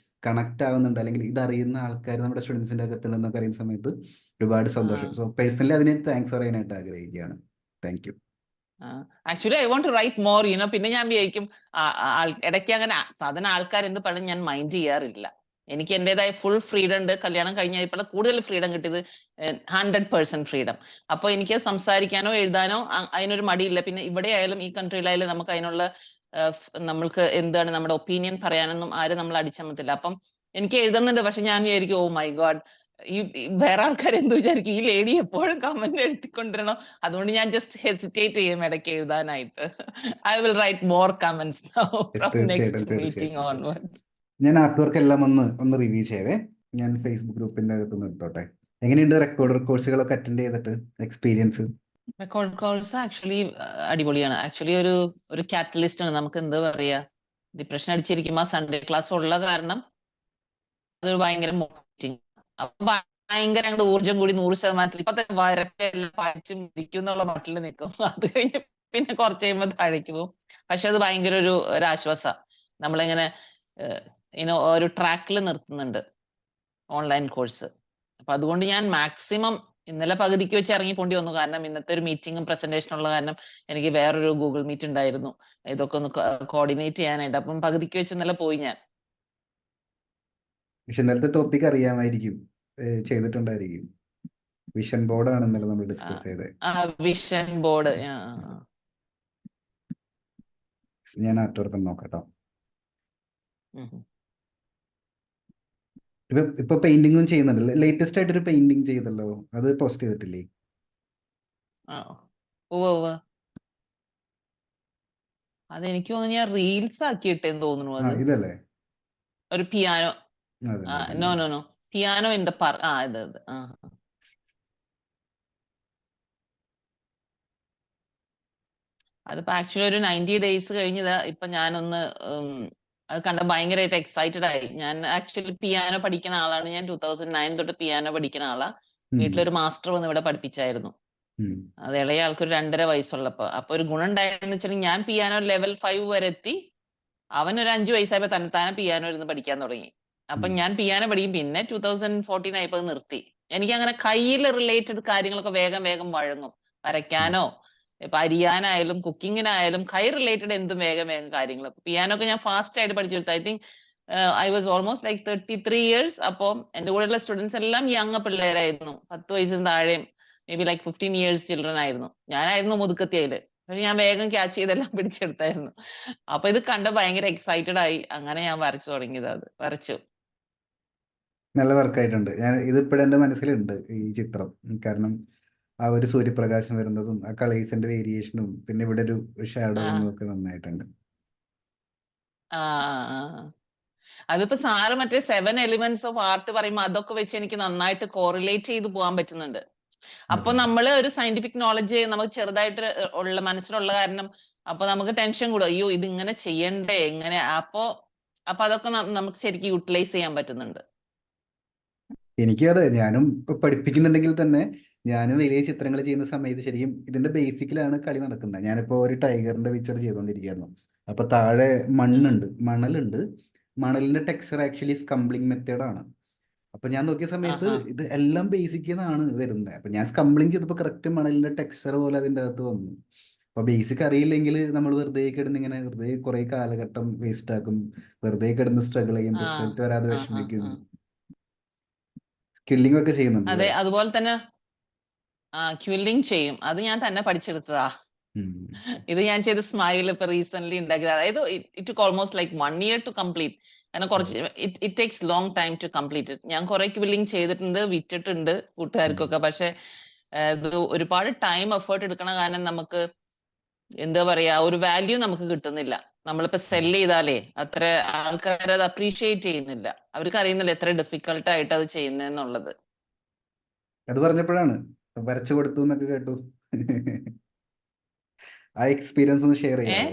കണക്ട് ആവുന്നുണ്ട്, അല്ലെങ്കിൽ ഇതറിയുന്ന ആൾക്കാർ നമ്മുടെ സ്റ്റുഡൻസിന്റെ അകത്തുണ്ടെന്നൊക്കെ അറിയുന്ന സമയത്ത് ഒരുപാട് സന്തോഷം. സോ പേഴ്സണലി അതിന് താങ്ക്സ് പറയാനായിട്ട് ആഗ്രഹിക്കുകയാണ്. Thank you. Actually I want to write more. പിന്നെ ഞാൻ വിചാരിക്കും ഇടയ്ക്ക് അങ്ങനെ സാധാരണ ആൾക്കാർ എന്ത് പറഞ്ഞു ഞാൻ മൈൻഡ് ചെയ്യാറില്ല. എനിക്ക് എന്റേതായ ഫുൾ ഫ്രീഡം ഉണ്ട്. കല്യാണം കഴിഞ്ഞപ്പോൾ കൂടുതൽ ഫ്രീഡം കിട്ടിയത് 100% ഫ്രീഡം. അപ്പൊ എനിക്ക് സംസാരിക്കാനോ എഴുതാനോ അതിനൊരു മടിയില്ല. പിന്നെ ഇവിടെ ആയാലും ഈ കൺട്രിയിലായാലും നമുക്ക് അതിനുള്ള നമ്മൾക്ക് എന്താണ് നമ്മുടെ ഒപ്പീനിയൻ പറയാനൊന്നും ആരും നമ്മൾ അടിച്ചമർത്തില്ല. അപ്പം എനിക്ക് എഴുതുന്നുണ്ട്. പക്ഷെ ഞാൻ വിചാരിക്കും, ഓ മൈ ഗോഡ്, ഈ വേറെ ആൾക്കാർ എന്ത് വിചാരിക്കും, ഈ ലേഡി എപ്പോഴും കമന്റ് എഴുതിക്കൊണ്ടിരണോ. അതുകൊണ്ട് ഞാൻ ജസ്റ്റ് ഹെസിറ്റേറ്റ് ചെയ്യും ഇടയ്ക്ക് എഴുതാനായിട്ട്. I will write more comments now from തീർച്ചയായിട്ടും നെക്സ്റ്റ് മീറ്റിംഗ് തീർച്ചയായിട്ടും തീർച്ചയായിട്ടും. ഓൺവേർഡ്സ്. ഞാൻ ആർട്ട് വർക്ക് എല്ലാം ഒന്ന് റിവ്യൂ ചെയ്യവേ. ഞാൻ ഫേസ്ബുക്ക് ഗ്രൂപ്പിന്റെ അകത്തുനിന്ന് എടുത്തോട്ടെ. എങ്ങനെയുണ്ട് റെക്കോർഡർ കോഴ്സുകളൊക്കെ അറ്റൻഡ് ചെയ്തിട്ട് എക്സ്പീരിയൻസ്? റെക്കോർഡ് കോഴ്സ് ആക്ച്വലി അടിപൊളിയാണ്. ആക്ച്വലി ഒരു കാറ്റലിസ്റ്റ് ആണ്. നമുക്ക് എന്താ പറയാ, ഡിപ്രഷൻ അടിച്ചിരിക്കുമ്പോൾ സൺഡേ ക്ലാസ് ഉള്ള കാരണം അതൊരു ഭയങ്കര മോട്ടിവേറ്റിംഗ്. അപ്പൊ ഭയങ്കര അങ്ങോട്ട് ഊർജ്ജം കൂടി 100%. ഇപ്പൊ തന്നെ വരക്കെ എല്ലാം പഠിച്ച് മുടിക്കും എന്നുള്ള മട്ടിൽ നിൽക്കും. അത് കഴിഞ്ഞ് പിന്നെ കുറച്ച് കഴിയുമ്പോൾ താഴേക്ക് പോകും. പക്ഷെ അത് ഭയങ്കര ഒരു ആശ്വാസ. നമ്മളിങ്ങനെ ഒരു ട്രാക്കിൽ നിർത്തുന്നുണ്ട് ഓൺലൈൻ കോഴ്സ്. അപ്പൊ അതുകൊണ്ട് ഞാൻ മാക്സിമം ഇന്നലെ പകുതിക്ക് വെച്ച് ഇറങ്ങി പോണ്ടി വന്നു. കാരണം ഇന്നത്തെ ഒരു മീറ്റിംഗും പ്രസന്റേഷനും ഉള്ള കാരണം എനിക്ക് വേറൊരു ഗൂഗിൾ മീറ്റ് ഉണ്ടായിരുന്നു, ഇതൊക്കെ ഒന്ന് കോർഡിനേറ്റ് ചെയ്യാനായിട്ട്. അപ്പം പകുതിക്ക് വെച്ച് ഇന്നലെ പോയി ഞാൻ. പക്ഷെ ഇന്നലത്തെ ടോപ്പിക് അറിയാമായിരിക്കും, ചെയ്തിട്ടുണ്ടായിരിക്കും. വിഷൻ ബോർഡാണ് ഇന്നലെ നമ്മൾ ഡിസ്കസ് ചെയ്തത്. Vision board. ഞാൻ ആർട്ട് വർക്ക് നോക്കട്ടോ. ഇപ്പൊ പെയിന്റിങ്ങും ചെയ്യുന്നുണ്ടല്ലോ. ലേറ്റസ്റ്റ് ആയിട്ടൊരു പെയിന്റിങ് ചെയ്തല്ലോ, അത് പോസ്റ്റ് ചെയ്തിട്ടില്ലേ? അതെനിക്ക് തോന്നുന്നു ഞാൻ റീൽസ് ആക്കിയിട്ടെന്ന് തോന്നുന്നു. അത് ഇതല്ലേ ഒരു പിയാനോ. അതല്ലേ no no no piano in the park. ഇത് അതിപ്പോ ആക്ച്വലി ഒരു 90 days കഴിഞ്ഞതാ. ഇപ്പൊ ഞാനൊന്ന് അത് കണ്ട ഭയങ്കരമായിട്ട് എക്സൈറ്റഡ് ആയി. ഞാൻ ആക്ച്വലി പിയാനോ പഠിക്കുന്ന ആളാണ്. ഞാൻ 2009 തൊട്ട് പിയാനോ പഠിക്കുന്ന ആളാ. വീട്ടിലൊരു മാസ്റ്റർ വന്ന് ഇവിടെ പഠിപ്പിച്ചായിരുന്നു. അത് ഇളയ ആൾക്കൊരു 2.5 വയസ്സുള്ളപ്പോ. അപ്പൊ ഒരു ഗുണം ഉണ്ടായെന്ന് വെച്ചാൽ ഞാൻ പിയാനോ ലെവൽ 5 വരെ എത്തി. അവൻ ഒരു 5 വയസ്സായപ്പോ തന്നെത്താനെ പിയാനോ ഇരുന്ന് പഠിക്കാൻ തുടങ്ങി. അപ്പൊ ഞാൻ പിയാനോ പഠിക്കും. പിന്നെ 2014 ആയപ്പോ അത് നിർത്തി. എനിക്ക് അങ്ങനെ കയ്യിൽ റിലേറ്റഡ് കാര്യങ്ങളൊക്കെ വേഗം വേഗം വഴങ്ങും. വരയ്ക്കാനോ ഇപ്പൊ അരിയാനായാലും കുക്കിങ്ങിനായാലും കൈ റിലേറ്റഡ് എന്തും വേഗം വേഗം കാര്യങ്ങൾ. പിയാനോ ഒക്കെ ഞാൻ ഫാസ്റ്റ് ആയിട്ട് പഠിച്ചെടുത്തു. I think I was almost like 33 years. അപ്പോൾ എന്റെ കൂടെയുള്ള സ്റ്റുഡൻസ് എല്ലാം യങ് പിള്ളേരായിരുന്നു. 10 വയസ്സിന് താഴെയും may be like 15 years children ആയിരുന്നു. ഞാനായിരുന്നു മുതുക്കത്തി അതില്. പക്ഷെ ഞാൻ വേഗം ക്യാച്ച് ചെയ്തെല്ലാം പിടിച്ചെടുത്തായിരുന്നു. അപ്പൊ ഇത് കണ്ട് ഭയങ്കര എക്സൈറ്റഡ് ആയി. അങ്ങനെ ഞാൻ വരച്ചു തുടങ്ങിയത്. അത് വരച്ചു. നല്ല വർക്കായിട്ടുണ്ട്. ഇതിപ്പോഴും എൻ്റെ മനസ്സിലുണ്ട് ഈ ചിത്രം. കാരണം ആ ഒരു സൂര്യപ്രകാശം വരുന്നതും ആ കളേഴ്സിന്റെ വേരിയേഷനും പിന്നെ ഇവിടെ ഒരു ഷാഡോ ആ വന്നതും ഒക്കെ നന്നായിട്ടുണ്ട്. ആ ആ. അതിപ്പോ സാറ് മറ്റേ 7 എലിമെന്റ്സ് ഓഫ് ആർട്ട് പറയുമ്പോൾ അതൊക്കെ വെച്ച് എനിക്ക് നന്നായിട്ട് കോറിലേറ്റ് ചെയ്ത് പോകാൻ പറ്റുന്നുണ്ട്. അപ്പൊ അതെ. നമ്മള് ഒരു സയന്റിഫിക് നോളജ് നമുക്ക് ചെറുതായിട്ട് ഉള്ള മനസ്സിലുള്ള കാരണം അപ്പൊ നമുക്ക് ടെൻഷൻ കൂടും. അയ്യോ ഇത് ഇങ്ങനെ ചെയ്യണ്ടേ എങ്ങനെ. അപ്പൊ അതൊക്കെ നമുക്ക് ശരിക്കും യൂട്ടിലൈസ് ചെയ്യാൻ പറ്റുന്നുണ്ട്. എനിക്കും അതെ. ഞാനും ഇപ്പൊ പഠിപ്പിക്കുന്നുണ്ടെങ്കിൽ തന്നെ ഞാനും വലിയ ചിത്രങ്ങൾ ചെയ്യുന്ന സമയത്ത് ശരിക്കും ഇതിന്റെ ബേസിക്കിലാണ് കളി നടക്കുന്നത്. ഞാനിപ്പോ ഒരു ടൈഗറിന്റെ പിക്ചർ ചെയ്തുകൊണ്ടിരിക്കുകയായിരുന്നു. അപ്പൊ താഴെ ഉം. മണലുണ്ട്. മണലിന്റെ ടെക്സ്ചർ ആക്ച്വലി സ്കംബ്ലിംഗ് മെത്തേഡാണ്. അപ്പൊ ഞാൻ നോക്കിയ സമയത്ത് ആഹാ. ഇത് എല്ലാം ബേസിക്കിൽ നിന്നാണ് വരുന്നത്. അപ്പൊ ഞാൻ സ്കംബ്ലിംഗ് ചെയ്തപ്പോൾ കറക്റ്റ് മണലിന്റെ ടെക്സ്ചർ പോലെ അതിൻ്റെ അകത്ത് വന്നു. അപ്പൊ ബേസിക് അറിയില്ലെങ്കിൽ നമ്മൾ വെറുതെ കിടന്ന് ഇങ്ങനെ വെറുതെ കുറെ കാലഘട്ടം വേസ്റ്റ് ആക്കും. വെറുതെ കിടന്ന് സ്ട്രഗിൾ ചെയ്യും. ആ റിസൾട്ട് വരാതെ ആ ആ വിഷമിക്കും. ആ. സ്കില്ലിംഗ് ഒക്കെ ചെയ്യുന്നുണ്ട് അതെ, അല്ലേ? അതുപോലെ തന്നെ ക്വില്ലിംഗ് ചെയ്യും. അത് ഞാൻ തന്നെ പഠിച്ചെടുത്തതാ. ഉം. ഇത് ഞാൻ ചെയ്ത സ്മൈൽ ഇപ്പൊ റീസെന്റ് ഉണ്ടാക്കിയത്. അതായത് it took almost like 1 year to complete. കാരണം കുറച്ച് it takes long time to complete it. ഞാൻ കുറെ ക്വില്ലിംഗ് ചെയ്തിട്ടുണ്ട്, വിറ്റിട്ടുണ്ട് കൂട്ടുകാർക്കൊക്കെ. പക്ഷെ ഇത് ഒരുപാട് ടൈം എഫേർട്ട് എടുക്കണ കാരണം നമുക്ക് എന്താ പറയാ ഒരു വാല്യൂ നമുക്ക് കിട്ടുന്നില്ല. നമ്മളിപ്പോ സെല് ചെയ്താലേ അത്ര ആൾക്കാർ അത് അപ്രീഷിയേറ്റ് ചെയ്യുന്നില്ല. അവർക്ക് അറിയുന്നില്ല എത്ര ഡിഫിക്കൽട്ട് ആയിട്ട് അത് ചെയ്യുന്നതെന്നുള്ളത്. അത് പറഞ്ഞപ്പോഴാണ് വരച്ചു കൊടുത്തു എന്നൊക്കെ കേട്ടു. ആ എക്സ്പീരിയൻസ് ഒന്ന് ഷെയർ ഏ ചെയ്യാവോ?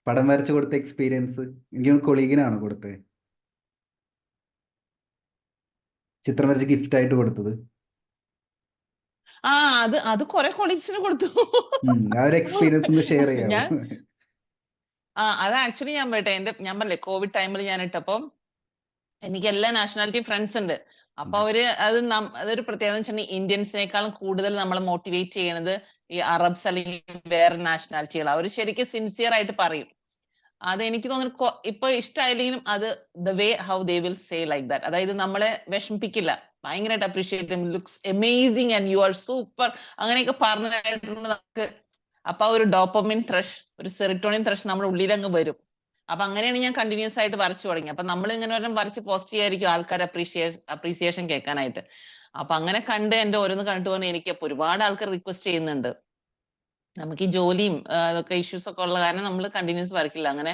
പടം വരച്ചു കൊടുത്ത എക്സ്പീരിയൻസ്. എനിക്ക് കൊളീഗിനാണോ കൊടുത്തത്? ചിത്രം വരച്ച് ഗിഫ്റ്റ് ആയിട്ട് കൊടുത്തത്. ആ അത് കുറെ കൊളീഗ്സിന് കൊടുത്തു. ആ ഒരു എക്സ്പീരിയൻസ് ഒന്ന് ഷെയർ ചെയ്യാവോ? ഞാൻ അത് ആക്ച്വലി ഞാൻ പറയട്ടെ, ഞാൻ പറഞ്ഞില്ലേ കോവിഡ് ടൈമിൽ ഞാൻ ഇട്ടപ്പോ എനിക്ക് എല്ലാ നാഷണാലിറ്റി ഫ്രണ്ട്സ് ഉണ്ട്. അപ്പൊ അതൊരു പ്രത്യേകത വെച്ചിട്ടുണ്ടെങ്കിൽ ഇന്ത്യൻസിനേക്കാളും കൂടുതൽ നമ്മളെ മോട്ടിവേറ്റ് ചെയ്യണത് ഈ അറബ്സ് അല്ലെങ്കിൽ വേറെ നാഷണാലിറ്റികൾ. അവർ ശരിക്കും സിൻസിയർ ആയിട്ട് പറയും. അത് എനിക്ക് തോന്നുന്നു ഇപ്പൊ ഇഷ്ടമായില്ലെങ്കിലും അത് the way how they will say like that. അതായത് നമ്മളെ വിഷമിപ്പിക്കില്ല. ഭയങ്കരമായിട്ട് appreciate looks amazing and you are super അങ്ങനെയൊക്കെ പറഞ്ഞിട്ടുണ്ട് നമുക്ക്. അപ്പൊ ഒരു ഡോപ്പമിൻ ത്രഷ്, ഒരു സെറിട്ടോണിൻ ത്രഷ് നമ്മുടെ ഉള്ളിൽ അങ്ങ് വരും. അപ്പൊ അങ്ങനെയാണ് ഞാൻ കണ്ടിന്യൂസ് ആയിട്ട് വരച്ചു തുടങ്ങി. അപ്പൊ നമ്മൾ ഇങ്ങനെ ഒരെണ്ണം വരച്ച് പോസ്റ്റ് ചെയ്യായിരിക്കും ആൾക്കാർ അപ്രീസിയേഷൻ കേൾക്കാനായിട്ട്. അപ്പൊ അങ്ങനെ കണ്ട് എന്റെ ഓരോന്ന് കണ്ടിട്ട് പറഞ്ഞ് എനിക്ക് ഒരുപാട് ആൾക്കാർ റിക്വസ്റ്റ് ചെയ്യുന്നുണ്ട്. നമുക്ക് ഈ ജോലിയും അതൊക്കെ ഇഷ്യൂസ് ഒക്കെ ഉള്ള കാരണം നമ്മൾ കണ്ടിന്യൂസ് വരക്കില്ല. അങ്ങനെ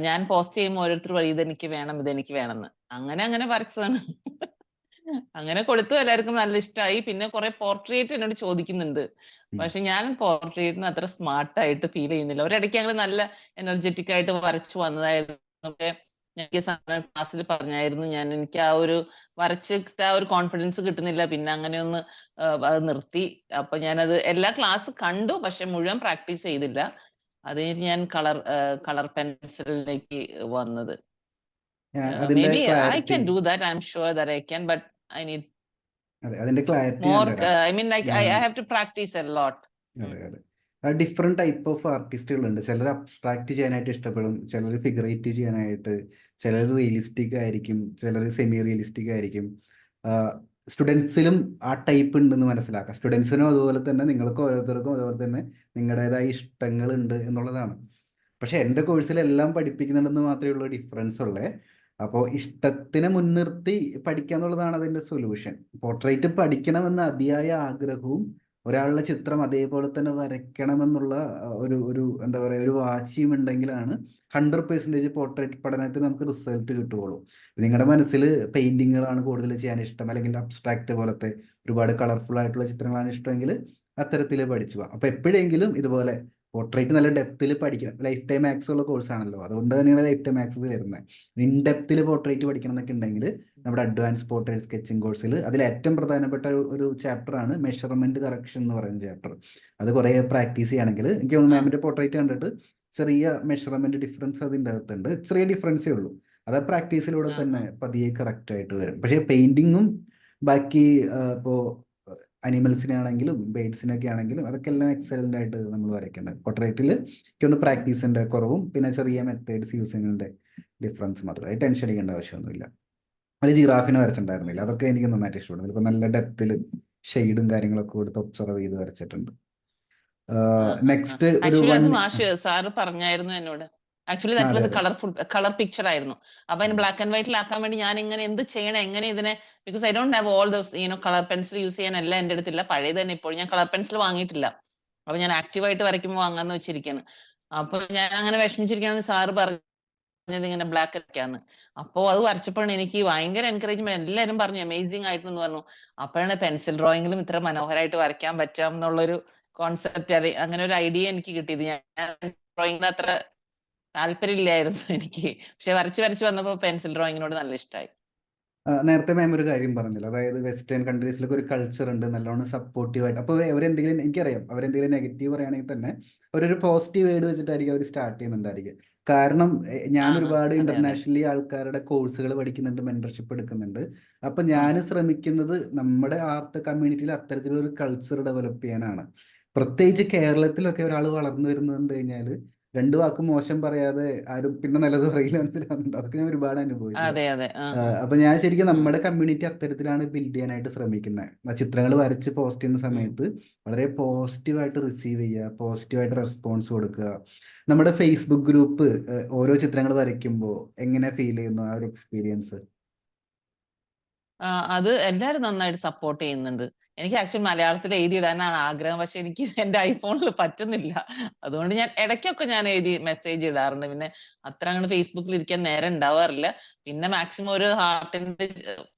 ഞാൻ പോസ്റ്റ് ചെയ്യുമ്പോൾ ഓരോരുത്തർ വഴി ഇതെനിക്ക് വേണം ഇതെനിക്ക് വേണമെന്ന്. അങ്ങനെ വരച്ചതാണ്. അങ്ങനെ കൊടുത്തു. എല്ലാവർക്കും നല്ല ഇഷ്ടമായി. പിന്നെ കുറെ പോർട്രേറ്റ് എന്നോട് ചോദിക്കുന്നുണ്ട്. പക്ഷെ ഞാൻ പോർട്രേറ്റിന് അത്ര സ്മാർട്ട് ആയിട്ട് ഫീൽ ചെയ്യുന്നില്ല. ഒരിടയ്ക്ക് ഞങ്ങൾ നല്ല എനർജറ്റിക് ആയിട്ട് വരച്ചു വന്നതായിരുന്നു. എനിക്ക് ക്ലാസ്സിൽ പറഞ്ഞായിരുന്നു എനിക്ക് ആ ഒരു വരച്ചിട്ട് ആ ഒരു കോൺഫിഡൻസ് കിട്ടുന്നില്ല. പിന്നെ അങ്ങനെ ഒന്ന് അത് നിർത്തി. അപ്പൊ ഞാനത് എല്ലാ ക്ലാസ് കണ്ടു, പക്ഷെ മുഴുവൻ പ്രാക്ടീസ് ചെയ്തില്ല. അത് കഴിഞ്ഞിട്ട് ഞാൻ കളർ പെൻസിലിലേക്ക് വന്നത്. അതിന്റെ Maybe I clarity can do that. I'm sure that I can, but I need അതിന്റെ ക്ലാരിറ്റി ഞാൻ more. തരാം. I mean, like I have to practice a lot. അതെ അതെ. ഡിഫറെന്റ് ടൈപ്പ് ഓഫ് ആർട്ടിസ്റ്റുകളുണ്ട്. ചിലർ അബ്സ്ട്രാക്ട് ചെയ്യാനായിട്ട് ഇഷ്ടപ്പെടും, ചിലർ ഫിഗറേറ്റീവ് ചെയ്യാനായിട്ട്, ചിലർ റിയലിസ്റ്റിക് ആയിരിക്കും, ചിലർ സെമി റിയലിസ്റ്റിക് ആയിരിക്കും. സ്റ്റുഡൻസിലും ആ ടൈപ്പ് ഉണ്ടെന്ന് മനസ്സിലാക്കാം. സ്റ്റുഡൻസിനും അതുപോലെ തന്നെ നിങ്ങൾക്ക് ഓരോരുത്തർക്കും അതുപോലെ തന്നെ നിങ്ങളുടേതായ ഇഷ്ടങ്ങളുണ്ട് എന്നുള്ളതാണ്. പക്ഷെ എൻ്റെ കോഴ്സിലെല്ലാം പഠിപ്പിക്കുന്നുണ്ടെന്ന് മാത്രമേ ഉള്ളൂ ഡിഫറൻസ് ഉള്ളേ. അപ്പോൾ ഇഷ്ടത്തിനെ മുൻനിർത്തി പഠിക്കുക എന്നുള്ളതാണ് അതിൻ്റെ സൊല്യൂഷൻ. പോർട്രേറ്റ് പഠിക്കണമെന്ന അതിയായ ആഗ്രഹവും ഒരാളുടെ ചിത്രം അതേപോലെ തന്നെ വരയ്ക്കണമെന്നുള്ള ഒരു ഒരു എന്താ പറയുക ഒരു വാശിയും ഉണ്ടെങ്കിലാണ് 100% പോർട്രേറ്റ് പഠനത്തിൽ നമുക്ക് റിസൾട്ട് കിട്ടുകയുള്ളൂ. നിങ്ങളുടെ മനസ്സിൽ പെയിന്റിങ്ങുകളാണ് കൂടുതൽ ചെയ്യാൻ ഇഷ്ടം, അല്ലെങ്കിൽ അബ്സ്ട്രാക്ട് പോലത്തെ ഒരുപാട് കളർഫുൾ ആയിട്ടുള്ള ചിത്രങ്ങളാണ് ഇഷ്ടമെങ്കിൽ അത്തരത്തിൽ പഠിച്ചു പോകാം. അപ്പോൾ എപ്പോഴെങ്കിലും ഇതുപോലെ പോർട്രേറ്റ് നല്ല ഡെപ്തിൽ പഠിക്കണം. ലൈഫ് ടൈം മാത്സ് ഉള്ള കോഴ്സാണല്ലോ, അതുകൊണ്ട് തന്നെയാണ് ലൈഫ് ടൈം മാത്സ് വരുന്നത്. ഇൻ ഡെപ്തിൽ പോർട്രേറ്റ് പഠിക്കണം എന്നൊക്കെ ഉണ്ടെങ്കിൽ നമ്മുടെ അഡ്വാൻസ് പോർട്രേറ്റ് സ്കെച്ചിങ് കോഴ്സിൽ അതിൽ ഏറ്റവും പ്രധാനപ്പെട്ട ഒരു ചാപ്റ്ററാണ് മെഷർമെന്റ് കറക്ഷൻ എന്ന് പറയുന്ന ചാപ്റ്റർ. അത് കുറേ പ്രാക്ടീസ് ചെയ്യുകയാണെങ്കിൽ എനിക്ക് തോന്നുന്നു മാമിൻ്റെ പോർട്രേറ്റ് കണ്ടിട്ട് ചെറിയ മെഷർമെന്റ് ഡിഫറൻസ് അതിൻ്റെ അകത്തുണ്ട്. ചെറിയ ഡിഫറൻസേ ഉള്ളൂ. അത് പ്രാക്ടീസിലൂടെ ആ തന്നെ ആ പതിയെ കറക്റ്റ് ആയിട്ട് വരും. പക്ഷേ പെയിന്റിങ്ങും ബാക്കി ഇപ്പോൾ അനിമൽസിനെ ആണെങ്കിലും ബേഡ്സിനൊക്കെ ആണെങ്കിലും അതൊക്കെ എല്ലാം എക്സലന്റ് ആയിട്ട് നമ്മൾ വരയ്ക്കുന്നത്. പോർട്രേറ്റിൽ ഒന്ന് പ്രാക്ടീസിന്റെ കുറവും പിന്നെ ചെറിയ മെത്തേഡ്സ് യൂസ് ചെയ്യുന്നതിന്റെ ഡിഫറൻസ് മാത്രമേ. ടെൻഷൻ അടിക്കേണ്ട ആവശ്യമൊന്നുമില്ല. അത് ജിറാഫിനെ വരച്ചിട്ടുണ്ടായിരുന്നില്ല, അതൊക്കെ എനിക്ക് നന്നായിട്ട് ഇഷ്ടപ്പെടുന്നു. ഇപ്പൊ നല്ല ഡെപ്തിൽ ഷെയ്ഡും കാര്യങ്ങളൊക്കെ കൊടുത്ത് ഒബ്സർവ് ചെയ്ത് വരച്ചിട്ടുണ്ട്. നെക്സ്റ്റ് ഒരു ആക്ച്വലി വൺ അത് സാറ് പറഞ്ഞായിരുന്നു എന്നോട്. ആക്ച്വലി ദാറ്റ് അതെ വാസ് എ അതെ കളർ പിക്ചർ ആയിരുന്നു. അപ്പൊ അതിന് ബ്ലാക്ക് ആൻഡ് വൈറ്റിലാക്കാൻ വേണ്ടി ഞാൻ ഇങ്ങനെ എന്ത് ചെയ്യണം, എങ്ങനെ ഇതിനെ, because I don't have all those colour pencil use ചെയ്യാൻ എല്ലാം എന്റെ അടുത്തില്ല. പഴയത് തന്നെ ഇപ്പോൾ ഞാൻ കളർ പെൻസിൽ വാങ്ങിയിട്ടില്ല. അപ്പൊ ഞാൻ ആക്റ്റീവായിട്ട് വരയ്ക്കുമ്പോൾ വാങ്ങാന്ന് വെച്ചിരിക്കുകയാണ്. അപ്പൊ ഞാൻ അങ്ങനെ വിഷമിച്ചിരിക്കുകയാണെന്ന് സാറ് പറഞ്ഞത് ഇങ്ങനെ ബ്ലാക്ക് ഒക്കെയാന്ന്. അപ്പോ അത് വരച്ചപ്പോഴാണ് എനിക്ക് ഭയങ്കര എൻകറേജ്മെന്റ്, എല്ലാവരും പറഞ്ഞു അമേസിംഗ് ആയിട്ടെന്ന് പറഞ്ഞു. അപ്പോഴാണ് പെൻസിൽ ഡ്രോയിങ്ങിലും ഇത്ര മനോഹരമായിട്ട് വരയ്ക്കാൻ പറ്റാം എന്നുള്ളൊരു കോൺസെപ്റ്റ്, അങ്ങനെ ഒരു ഐഡിയ എനിക്ക് കിട്ടിയത്. ഞാൻ ഡ്രോയിങ്ങിന് അത്ര താല്പര്യമില്ലായിരുന്നു എനിക്ക്, പക്ഷെ വരച്ച് വരച്ച് വന്നപ്പോ പെൻസിൽ ഡ്രോയിങ്ങിനോട് നല്ല ഇഷ്ടമായി. നേരത്തെ മാം ഒരു കാര്യം പറഞ്ഞില്ല, അതായത് വെസ്റ്റേൺ കൺട്രീസിലൊക്കെ ഒരു കൾച്ചർ ഉണ്ട് നല്ലോണം സപ്പോർട്ടീവ് ആയിട്ട്. അപ്പോൾ അവരെന്തെങ്കിലും, എനിക്കറിയാം, അവരെന്തെങ്കിലും നെഗറ്റീവ് പറയുകയാണെങ്കിൽ തന്നെ അവരൊരു പോസിറ്റീവ് വേർഡ് വെച്ചിട്ടായിരിക്കും അവർ സ്റ്റാർട്ട് ചെയ്യുന്നുണ്ടായിരിക്കും. കാരണം ഞാൻ ഒരുപാട് അതെ അതെ. ഇന്റർനാഷണലി ആൾക്കാരുടെ കോഴ്സുകൾ പഠിക്കുന്നുണ്ട്, മെന്റർഷിപ്പ് എടുക്കുന്നുണ്ട്. അപ്പൊ ഞാൻ ഉം. ശ്രമിക്കുന്നത് നമ്മുടെ ആർട്ട് കമ്മ്യൂണിറ്റിയിൽ അത്തരത്തിലൊരു കൾച്ചർ ഡെവലപ്പ് ചെയ്യാനാണ്. പ്രത്യേകിച്ച് കേരളത്തിലൊക്കെ ഒരാൾ വളർന്നു വരുന്നുണ്ട് കഴിഞ്ഞാൽ രണ്ടു വാക്ക് മോശം പറയാതെ ആരും പിന്നെ നല്ലത് പറയില്ല, മനസ്സിലാവുന്നുണ്ട്. അതൊക്കെ ഞാൻ ഒരുപാട് അനുഭവിച്ചത്. അതെ അതെ. അപ്പൊ ഞാൻ ശരിക്കും ഉം. നമ്മുടെ കമ്മ്യൂണിറ്റി അത്തരത്തിലാണ് ബിൽഡ് ചെയ്യാനായിട്ട് ശ്രമിക്കുന്നത്. ചിത്രങ്ങൾ വരച്ച് പോസ്റ്റ് ചെയ്യുന്ന ഉം. സമയത്ത് വളരെ പോസിറ്റീവായിട്ട് റിസീവ് ചെയ്യുക, പോസിറ്റീവായിട്ട് റെസ്പോൺസ് കൊടുക്കുക. നമ്മുടെ ഫേസ്ബുക്ക് ഗ്രൂപ്പ് ഓരോ ചിത്രങ്ങൾ വരയ്ക്കുമ്പോൾ എങ്ങനെ ഫീൽ ചെയ്യുന്നു ആ ഒരു എക്സ്പീരിയൻസ്? അത് എല്ലാവരും നന്നായിട്ട് സപ്പോർട്ട് ചെയ്യുന്നുണ്ട്. എനിക്ക് ആക്ച്വലി മലയാളത്തിൽ എഴുതിയിടാനാണ് ആഗ്രഹം, പക്ഷെ എനിക്ക് എന്റെ ഐഫോണിൽ പറ്റുന്നില്ല. അതുകൊണ്ട് ഞാൻ ഇടയ്ക്കൊക്കെ ഞാൻ എഴുതി മെസ്സേജ് ഇടാറുണ്ട്. പിന്നെ അത്ര അങ്ങോട്ട് ഫേസ്ബുക്കിൽ ഇരിക്കാൻ നേരം ഉണ്ടാവാറില്ല. പിന്നെ മാക്സിമം ഒരു ഹാർട്ടിന്റെ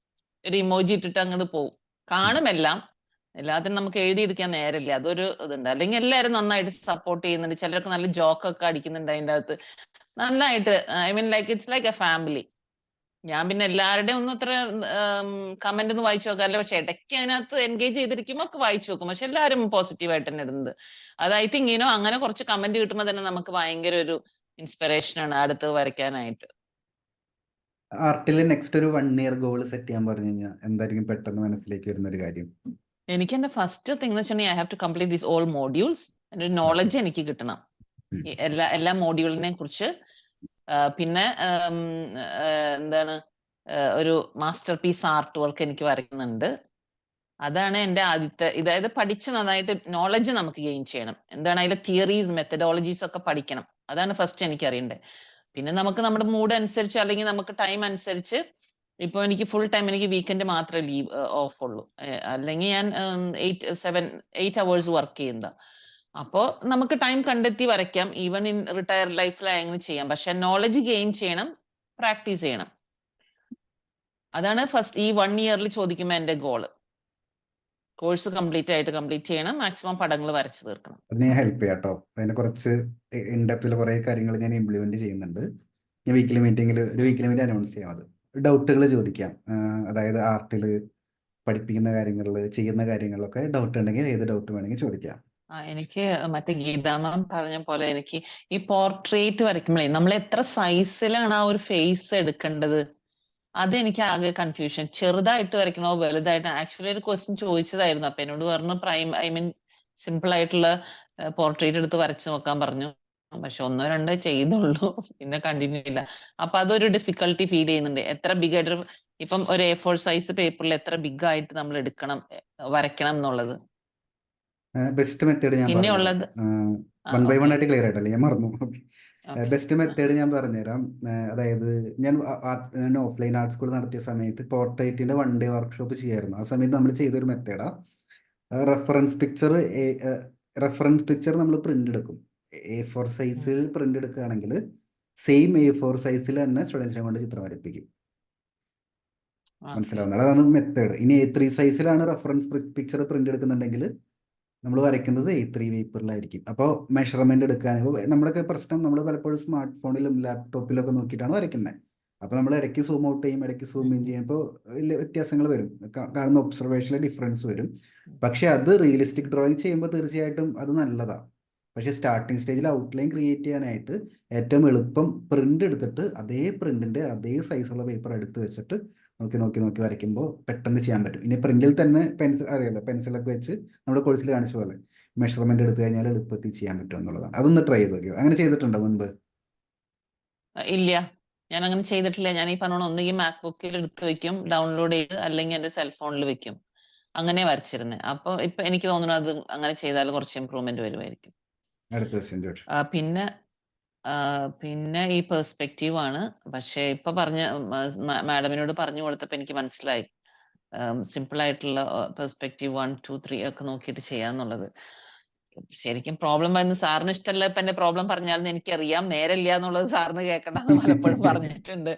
ഒരു ഇമോജി ഇട്ടിട്ട് അങ്ങോട്ട് പോകും. കാണും എല്ലാം, എല്ലാത്തിനും നമുക്ക് എഴുതിയെടുക്കാൻ നേരമില്ല. അതൊരു ഇതുണ്ട്. അല്ലെങ്കിൽ എല്ലാവരും നന്നായിട്ട് സപ്പോർട്ട് ചെയ്യുന്നുണ്ട്. ചിലരൊക്കെ നല്ല ജോക്കൊക്കെ അടിക്കുന്നുണ്ട് അതിൻ്റെ അകത്ത്. നന്നായിട്ട്, I mean like it's like A family. ഞാൻ പിന്നെ എല്ലാവരുടെയും ഒന്നും അത്ര കമന്റ് ഒന്നും വായിച്ചു നോക്കാറില്ല. പക്ഷെ ഇടയ്ക്ക് അതിനകത്ത് എൻഗേജ് ചെയ്തിരിക്കുമ്പോൾ ഒക്കെ വായിച്ചു നോക്കും. പക്ഷെ എല്ലാവരും പോസിറ്റീവ് ആയിട്ട് തന്നെ ഇടുന്നത്. അത് ഐ തിങ്ക് അങ്ങനെ കുറച്ച് കമന്റ് കിട്ടുമ്പോൾ തന്നെ നമുക്ക് ഭയങ്കര ഒരു ഇൻസ്പിറേഷൻ ആണ് അടുത്ത് വരയ്ക്കാനായിട്ട്. ആർട്ടിൽ നെക്സ്റ്റ് ഒരു 1 ഇയർ ഗോൾ സെറ്റ് ചെയ്യാൻ പറഞ്ഞു കഴിഞ്ഞാൽ എന്തായിരിക്കും പെട്ടെന്ന് മനസ്സിലേക്ക് വരുന്ന ഒരു കാര്യം? എനിക്ക് എന്റെ ഫസ്റ്റ് തിങ് എന്ന് വെച്ചിട്ടുണ്ടെങ്കിൽ I have to complete these all modules. ഒരു ഓക്കെ. നോളജ് എനിക്ക് കിട്ടണം ഈ എല്ലാ മോഡ്യൂളിനെ കുറിച്ച്. പിന്നെ എന്താണ്, ഒരു മാസ്റ്റർ പീസ് ആർട്ട് വർക്ക് എനിക്ക് വരയ്ക്കുന്നുണ്ട്. അതാണ് എന്റെ ആദ്യത്തെ, ഇതായത് പഠിച്ച് നന്നായിട്ട് നോളജ് നമുക്ക് ഗെയിൻ ചെയ്യണം. എന്താണ് അതിലെ തിയറീസ് മെത്തഡോളജീസ് ഒക്കെ പഠിക്കണം. അതാണ് ഫസ്റ്റ് എനിക്ക് അറിയേണ്ടത്. പിന്നെ നമുക്ക് നമ്മുടെ മൂഡ് അനുസരിച്ച് അല്ലെങ്കിൽ നമുക്ക് ടൈം അനുസരിച്ച്, ഇപ്പൊ എനിക്ക് ഫുൾ ടൈം, എനിക്ക് വീക്കെൻഡ് മാത്രമേ ലീവ് ഓഫ് ഉള്ളൂ. അല്ലെങ്കിൽ ഞാൻ 8 അവേഴ്സ് വർക്ക് ചെയ്യുന്നതാ. അപ്പോ നമുക്ക് ടൈം കണ്ടെത്തി വരയ്ക്കാം. ഈവൻ ഇൻ റിട്ടയർ ലൈഫിൽ അങ്ങനെ ചെയ്യാം. പക്ഷെ നോളജ് ഗെയിൻ ചെയ്യണം, പ്രാക്ടീസ് ചെയ്യണം. അതാണ് ഫസ്റ്റ് ഈ 1 ഇയറിൽ ചോദിക്കുമ്പോൾ എന്റെ ഗോള്. കോഴ്സ് കംപ്ലീറ്റ് ചെയ്യണം, മാക്സിമം പടങ്ങൾ വരച്ചു തീർക്കണം. അതിനെ ഹെൽപ്പ് ചെയ്യാം കേട്ടോ. അതിനെ കുറച്ച് ഇൻഡെപ്തിൽ കുറേ കാര്യങ്ങൾ ഞാൻ ഇംപ്ലിമെന്റ് ചെയ്യുന്നുണ്ട്. ഞാൻ വീക്കിലി മീറ്റിംഗിൽ ഒരു വീക്കിലി മീറ്റിംഗ് അനൗൺസ് ചെയ്യാം. അത് ഡൗട്ടുകൾ ചോദിക്കാം. അതായത് ആർട്ടിൽ പഠിപ്പിക്കുന്ന കാര്യങ്ങളിൽ ചെയ്യുന്ന കാര്യങ്ങളിലൊക്കെ ഡൗട്ട് ഉണ്ടെങ്കിൽ ഏത് ഡൗട്ട് വേണമെങ്കിൽ ചോദിക്കാം. എനിക്ക് മറ്റേ ഗീതാ മാം പറഞ്ഞ പോലെ എനിക്ക് ഈ പോർട്രേറ്റ് വരയ്ക്കുമ്പോഴേ നമ്മൾ എത്ര സൈസിലാണ് ആ ഒരു ഫേസ് എടുക്കേണ്ടത്, അതെനിക്ക് ആകെ കൺഫ്യൂഷൻ. ചെറുതായിട്ട് വരയ്ക്കണോ വലുതായിട്ട്? ആക്ച്വലി ഒരു ക്വസ്റ്റ്യൻ ചോദിച്ചതായിരുന്നു. അപ്പൊ എന്നോട് പറഞ്ഞു ഐ മീൻ സിമ്പിൾ ആയിട്ടുള്ള പോർട്രേറ്റ് എടുത്ത് വരച്ചു നോക്കാൻ പറഞ്ഞു. പക്ഷെ ഒന്നോ രണ്ടോ ചെയ്തുള്ളൂ, പിന്നെ കണ്ടിന്യൂ ഇല്ല. അപ്പൊ അതൊരു ഡിഫിക്കൽട്ടി ഫീൽ ചെയ്യുന്നുണ്ട്. എത്ര ബിഗ് ആയിട്ട്, ഇപ്പം ഒരു A4 സൈസ് പേപ്പറിൽ എത്ര ബിഗ് ആയിട്ട് നമ്മൾ എടുക്കണം, വരയ്ക്കണം എന്നുള്ളത്. ബെസ്റ്റ് മെത്തേഡ് ഞാൻ പിന്നെ പറഞ്ഞുതരാം. ഉള്ളത് 1 ബൈ 1 ഓക്കെ ആയിട്ട് ക്ലിയർ ആയിട്ടല്ലേ, ഞാൻ മറന്നു. ഓക്കെ ബെസ്റ്റ് മെത്തേഡ് ഞാൻ പറഞ്ഞുതരാം. അതായത് ഞാൻ ഓഫ്ലൈൻ ആർട്ട് സ്കൂൾ നടത്തിയ സമയത്ത് പോർട്രേറ്റിന്റെ 1 ഡേ വർക്ക്ഷോപ്പ് ചെയ്യായിരുന്നു. ആ സമയത്ത് നമ്മൾ ചെയ്തൊരു മെത്തേഡാ, റെഫറൻസ് പിക്ചർ നമ്മൾ പ്രിന്റ് എടുക്കും. A4 സൈസിൽ പ്രിന്റ് എടുക്കുകയാണെങ്കിൽ സെയിം A4 സൈസിൽ തന്നെ സ്റ്റുഡൻസിനെ കൊണ്ട് ചിത്രം വരപ്പിക്കും. മനസ്സിലാവുന്നത്? അതാണ് മെത്തേഡ്. ഇനി A3 സൈസിലാണ് റെഫറൻസ് പിക്ചർ പ്രിന്റ് എടുക്കുന്നുണ്ടെങ്കിൽ നമ്മൾ വരയ്ക്കുന്നത് A3 പേപ്പറിലായിരിക്കും. അപ്പോൾ മെഷർമെന്റ് എടുക്കാൻ നമ്മുടെയൊക്കെ പ്രശ്നം, നമ്മൾ പലപ്പോഴും സ്മാർട്ട് ഫോണിലും ലാപ്ടോപ്പിലൊക്കെ നോക്കിയിട്ടാണ് വരയ്ക്കുന്നത്. അപ്പോൾ നമ്മൾ ഇടയ്ക്ക് സൂം ഔട്ട് ചെയ്യും, ഇടയ്ക്ക് സൂം ഇൻ ചെയ്യും. അപ്പോൾ വലിയ വ്യത്യാസങ്ങൾ വരും, കാണുന്ന ഒബ്സർവേഷനിൽ ഡിഫറൻസ് വരും. പക്ഷെ അത് റിയലിസ്റ്റിക് ഡ്രോയിങ് ചെയ്യുമ്പോൾ തീർച്ചയായിട്ടും അത് നല്ലതാണ്. പക്ഷേ സ്റ്റാർട്ടിംഗ് സ്റ്റേജിൽ ഔട്ട്ലൈൻ ക്രിയേറ്റ് ചെയ്യാനായിട്ട് ഏറ്റവും എളുപ്പം പ്രിന്റ് എടുത്തിട്ട് അതേ പ്രിന്റിന്റെ അതേ സൈസുള്ള പേപ്പർ എടുത്ത് വെച്ചിട്ട് നോക്കി നോക്കി നോക്കി വരയ്ക്കുമ്പോൾ പെട്ടെന്ന് ചെയ്യാൻ പറ്റും. ഇനി പ്രിന്റിൽ തന്നെ പെൻസിൽ അറിയാലോ, പെൻസിലൊക്കെ വെച്ച് നമ്മുടെ കോഴ്സിൽ കാണിച്ച പോലെ മെഷർമെന്റ് എടുത്തു കഴിഞ്ഞാൽ എളുപ്പത്തിൽ ചെയ്യാൻ പറ്റും എന്നുള്ളതാണ്. അതൊന്ന് ട്രൈ ചെയ്ത് നോക്കിയോ. അങ്ങനെ ചെയ്തിട്ടുണ്ടോ മുൻപ്? ഇല്ല, ഞാൻ അങ്ങനെ ചെയ്തിട്ടില്ല. ഞാൻ ഈ പറഞ്ഞ ഒന്നുകിൽ മാക്ബുക്കിൽ എടുത്ത് വെക്കും, ഡൗൺലോഡ് ചെയ്ത്, അല്ലെങ്കിൽ എന്റെ സെൽഫോണിൽ വെക്കും. അങ്ങനെ വരച്ചിരുന്നത്. അപ്പൊ ഇപ്പൊ എനിക്ക് തോന്നുന്നു അത് അങ്ങനെ ചെയ്താൽ കുറച്ച് ഇമ്പ്രൂവ്മെന്റ് വരുമായിരിക്കും. അടുത്ത ക്വസ്റ്റ്യൻ ജോഷ്. പിന്നെ പിന്നെ ഈ പെർസ്പെക്റ്റീവ് ആണ്. പക്ഷെ ഇപ്പൊ പറഞ്ഞ മാഡമിനോട് പറഞ്ഞു കൊടുത്തപ്പോ എനിക്ക് മനസ്സിലായി സിമ്പിൾ ആയിട്ടുള്ള പെർസ്പെക്റ്റീവ് 1, 2, 3 ഒക്കെ നോക്കിയിട്ട് ചെയ്യാന്നുള്ളത്. ശരിക്കും പ്രോബ്ലം വരുന്ന സാറിന് ഇഷ്ടമല്ല ഇപ്പൊ എന്റെ പ്രോബ്ലം പറഞ്ഞാലും എനിക്കറിയാം, നേരല്ല എന്നുള്ളത് സാറിന് കേൾക്കണ്ടെന്ന് പലപ്പോഴും പറഞ്ഞിട്ടുണ്ട്.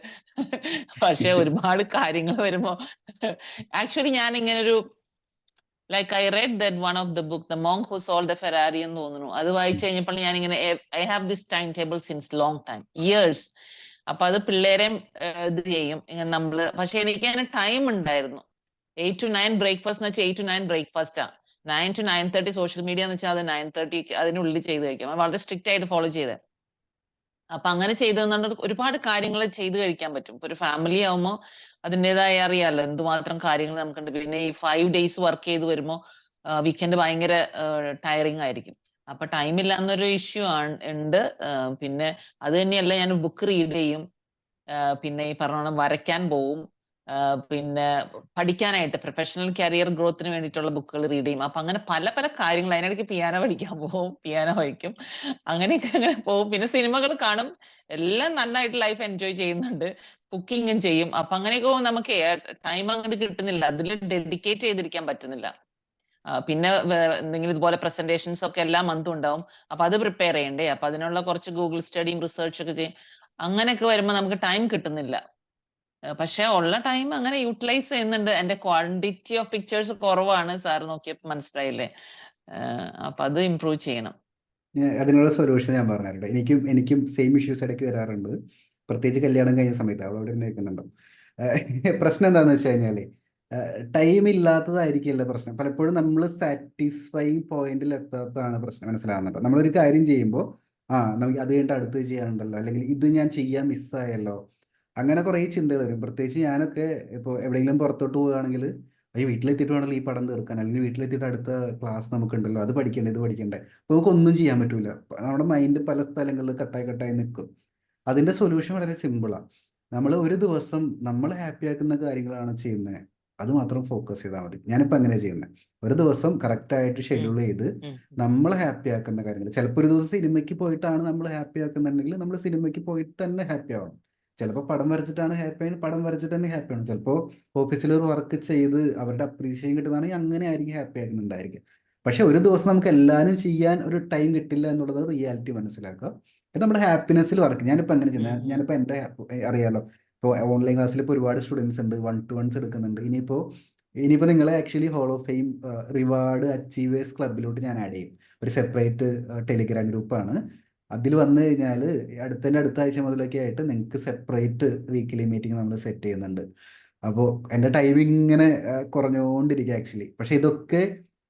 പക്ഷെ ഒരുപാട് കാര്യങ്ങൾ വരുമ്പോ ആക്ച്വലി ഞാൻ ഇങ്ങനെ ഒരു like I read that one of the book the monk who sold the Ferrari എന്ന് തോന്നുന്നു. അത് വായിച്ചു കഴിഞ്ഞപ്പോൾ ഞാൻ ഇങ്ങനെ I have this time table since long time years. അപ്പൊ അത് പിള്ളേരെയും ഇത് ചെയ്യും ഇങ്ങനെ നമ്മള്. പക്ഷെ എനിക്ക് അതിന് ടൈം ഉണ്ടായിരുന്നു. 8 to 9 ബ്രേക്ക്ഫാസ്റ്റ് എന്ന് വെച്ചാൽ 8 to 9 ബ്രേക്ക്ഫാസ്റ്റാ. 9 to 9:30 സോഷ്യൽ മീഡിയ എന്ന് വെച്ചാൽ അത് 9:30 അതിനുള്ളിൽ ചെയ്ത് കഴിക്കും. വളരെ സ്ട്രിക്റ്റ് ആയിട്ട് ഫോളോ ചെയ്തേ. അപ്പൊ അങ്ങനെ ചെയ്തെന്നുണ്ട് ഒരുപാട് കാര്യങ്ങൾ ചെയ്ത് കഴിക്കാൻ പറ്റും. ഇപ്പൊ ഒരു ഫാമിലി ആവുമ്പോൾ അതിൻ്റെതായ അറിയാലോ എന്തുമാത്രം കാര്യങ്ങൾ നമുക്കുണ്ട്. പിന്നെ ഈ 5 days വർക്ക് ചെയ്ത് വരുമ്പോൾ വീക്കെൻഡ് ഭയങ്കര ടയറിങ് ആയിരിക്കും. അപ്പൊ ടൈം ഇല്ലാന്നൊരു ഇഷ്യൂ ഉണ്ട്. പിന്നെ അത് തന്നെയല്ല, ഞാൻ ബുക്ക് റീഡ് ചെയ്യും, പിന്നെ ഈ പറഞ്ഞ വരയ്ക്കാൻ പോവും, പിന്നെ പഠിക്കാനായിട്ട് പ്രൊഫഷണൽ കരിയർ ഗ്രോത്തിന് വേണ്ടിയിട്ടുള്ള ബുക്കുകൾ റീഡ് ചെയ്യും. അപ്പൊ അങ്ങനെ പല പല കാര്യങ്ങൾ. അതിനിടയ്ക്ക് പിയാനോ പഠിക്കാൻ പോവും, പിയാനോ വായിക്കും, അങ്ങനെയൊക്കെ അങ്ങനെ പോവും. പിന്നെ സിനിമകൾ കാണും. എല്ലാം നന്നായിട്ട് ലൈഫ് എൻജോയ് ചെയ്യുന്നുണ്ട്. കുക്കിങ്ങും ചെയ്യും. അപ്പൊ അങ്ങനെയൊക്കെ നമുക്ക് ടൈം അങ്ങോട്ട് കിട്ടുന്നില്ല, അതിൽ ഡെഡിക്കേറ്റ് ചെയ്തിരിക്കാൻ പറ്റുന്നില്ല. പിന്നെ എന്തെങ്കിലും ഇതുപോലെ പ്രസന്റേഷൻസ് ഒക്കെ എല്ലാ മന്തും ഉണ്ടാവും. അപ്പൊ അത് പ്രിപ്പയർ ചെയ്യണ്ടേ. അപ്പൊ അതിനുള്ള കുറച്ച് ഗൂഗിൾ സ്റ്റഡിയും റിസർച്ച് ഒക്കെ ചെയ്യും. അങ്ങനെയൊക്കെ വരുമ്പോൾ നമുക്ക് ടൈം കിട്ടുന്നില്ല. പക്ഷെ ഉള്ള ടൈം അങ്ങനെ യൂട്ടിലൈസ് ചെയ്യുന്നുണ്ട്. എന്റെ ക്വാണ്ടിറ്റി ഓഫ് പിക്ചേഴ്സ് കുറവാണ്, സാർ നോക്കിയപ്പോൾ മനസ്സിലായില്ലേ. അപ്പൊ അത് ഇമ്പ്രൂവ് ചെയ്യണം. അതിനുള്ള സൊല്യൂഷൻ ഞാൻ പറഞ്ഞുതരട്ടെ. എനിക്കും സെയിം ഇഷ്യൂസ് ഇടയ്ക്ക് വരാറുണ്ട്. പ്രത്യേകിച്ച് കല്യാണം കഴിഞ്ഞ സമയത്ത് അവൾ അവിടെ നിൽക്കുന്നുണ്ടോ. പ്രശ്നം എന്താണെന്ന് വെച്ച് കഴിഞ്ഞാൽ ടൈം ഇല്ലാത്തതായിരിക്കില്ല പ്രശ്നം. പലപ്പോഴും നമ്മൾ സാറ്റിസ്ഫൈങ് പോയിന്റിൽ എത്താത്തതാണ് പ്രശ്നം. മനസ്സിലാവുന്നുണ്ടോ? നമ്മളൊരു കാര്യം ചെയ്യുമ്പോൾ നമുക്ക് അത് കഴിഞ്ഞിട്ട് അടുത്ത് ചെയ്യാനുണ്ടല്ലോ, അല്ലെങ്കിൽ ഇത് ഞാൻ ചെയ്യാൻ മിസ്സായല്ലോ, അങ്ങനെ കുറേ ചിന്തകൾ വരും. പ്രത്യേകിച്ച് ഞാനൊക്കെ ഇപ്പോൾ എവിടെയെങ്കിലും പുറത്തോട്ട് പോവുകയാണെങ്കിൽ അയ്യോ വീട്ടിലെത്തിയിട്ട് വേണമല്ലോ ഈ പടം തീർക്കാൻ, അല്ലെങ്കിൽ വീട്ടിലെത്തിയിട്ട് അടുത്ത ക്ലാസ് നമുക്കുണ്ടല്ലോ, അത് പഠിക്കണ്ടേ ഇത് പഠിക്കണ്ടേ, അപ്പോൾ നമുക്കൊന്നും ചെയ്യാൻ പറ്റൂല. നമ്മുടെ മൈൻഡ് പല സ്ഥലങ്ങളിൽ കട്ടായി കട്ടായി നിൽക്കും. അതിൻ്റെ സൊല്യൂഷൻ വളരെ സിമ്പിളാണ്. നമ്മൾ ഒരു ദിവസം നമ്മൾ ഹാപ്പി ആക്കുന്ന കാര്യങ്ങളാണ് ചെയ്യുന്നത്, അത് മാത്രം ഫോക്കസ് ചെയ്താൽ മതി. ഞാനിപ്പോൾ അങ്ങനെ ചെയ്യുന്നത്. ഒരു ദിവസം കറക്റ്റായിട്ട് ഷെഡ്യൂൾ ചെയ്ത് നമ്മൾ ഹാപ്പി ആക്കുന്ന കാര്യങ്ങൾ. ചിലപ്പോൾ ഒരു ദിവസം സിനിമയ്ക്ക് പോയിട്ടാണ് നമ്മൾ ഹാപ്പി ആക്കുന്നുണ്ടെങ്കിൽ നമ്മൾ സിനിമയ്ക്ക് പോയിട്ട് തന്നെ ഹാപ്പി ആവണം. ചിലപ്പോൾ പടം വരച്ചിട്ടാണ് ഹാപ്പി ആയി, പടം വരച്ചിട്ട് തന്നെ ഹാപ്പി ആണ്. ചിലപ്പോൾ ഓഫീസിൽ ഒരു വർക്ക് ചെയ്ത് അവരുടെ അപ്രീസിയേഷൻ കിട്ടുന്നതാണെങ്കിൽ അങ്ങനെ ആയിരിക്കും ഹാപ്പി ആക്കുന്നുണ്ടായിരിക്കും. പക്ഷെ ഒരു ദിവസം നമുക്ക് എല്ലാവരും ചെയ്യാൻ ഒരു ടൈം കിട്ടില്ല എന്നുള്ളത് റിയാലിറ്റി മനസ്സിലാക്കുക. ഇത് നമ്മുടെ ഹാപ്പിനെസ്സിൽ വർക്ക്. ഞാനിപ്പോൾ അങ്ങനെ ചെയ്യുന്നത്. ഞാനിപ്പോൾ എൻ്റെ അറിയാലോ, ഇപ്പോൾ ഓൺലൈൻ ക്ലാസ്സിൽ ഇപ്പോൾ ഒരുപാട് സ്റ്റുഡൻസ് ഉണ്ട്, 1-to-1s എടുക്കുന്നുണ്ട്. ഇനിയിപ്പോൾ നിങ്ങളെ actually hall of fame reward achievers ക്ലബിലോട്ട് ഞാൻ ആഡ് ചെയ്യും. ഒരു സെപ്പറേറ്റ് ടെലിഗ്രാം ഗ്രൂപ്പാണ്. അതിൽ വന്നു കഴിഞ്ഞാൽ അടുത്ത ആഴ്ച മുതലൊക്കെ ആയിട്ട് നിങ്ങൾക്ക് സെപ്പറേറ്റ് വീക്കിലി മീറ്റിംഗ് നമ്മൾ സെറ്റ് ചെയ്യുന്നുണ്ട്. അപ്പോൾ എൻ്റെ ടൈമിംഗ് ഇങ്ങനെ കുറഞ്ഞുകൊണ്ടിരിക്കുക ആക്ച്വലി. പക്ഷെ ഇതൊക്കെ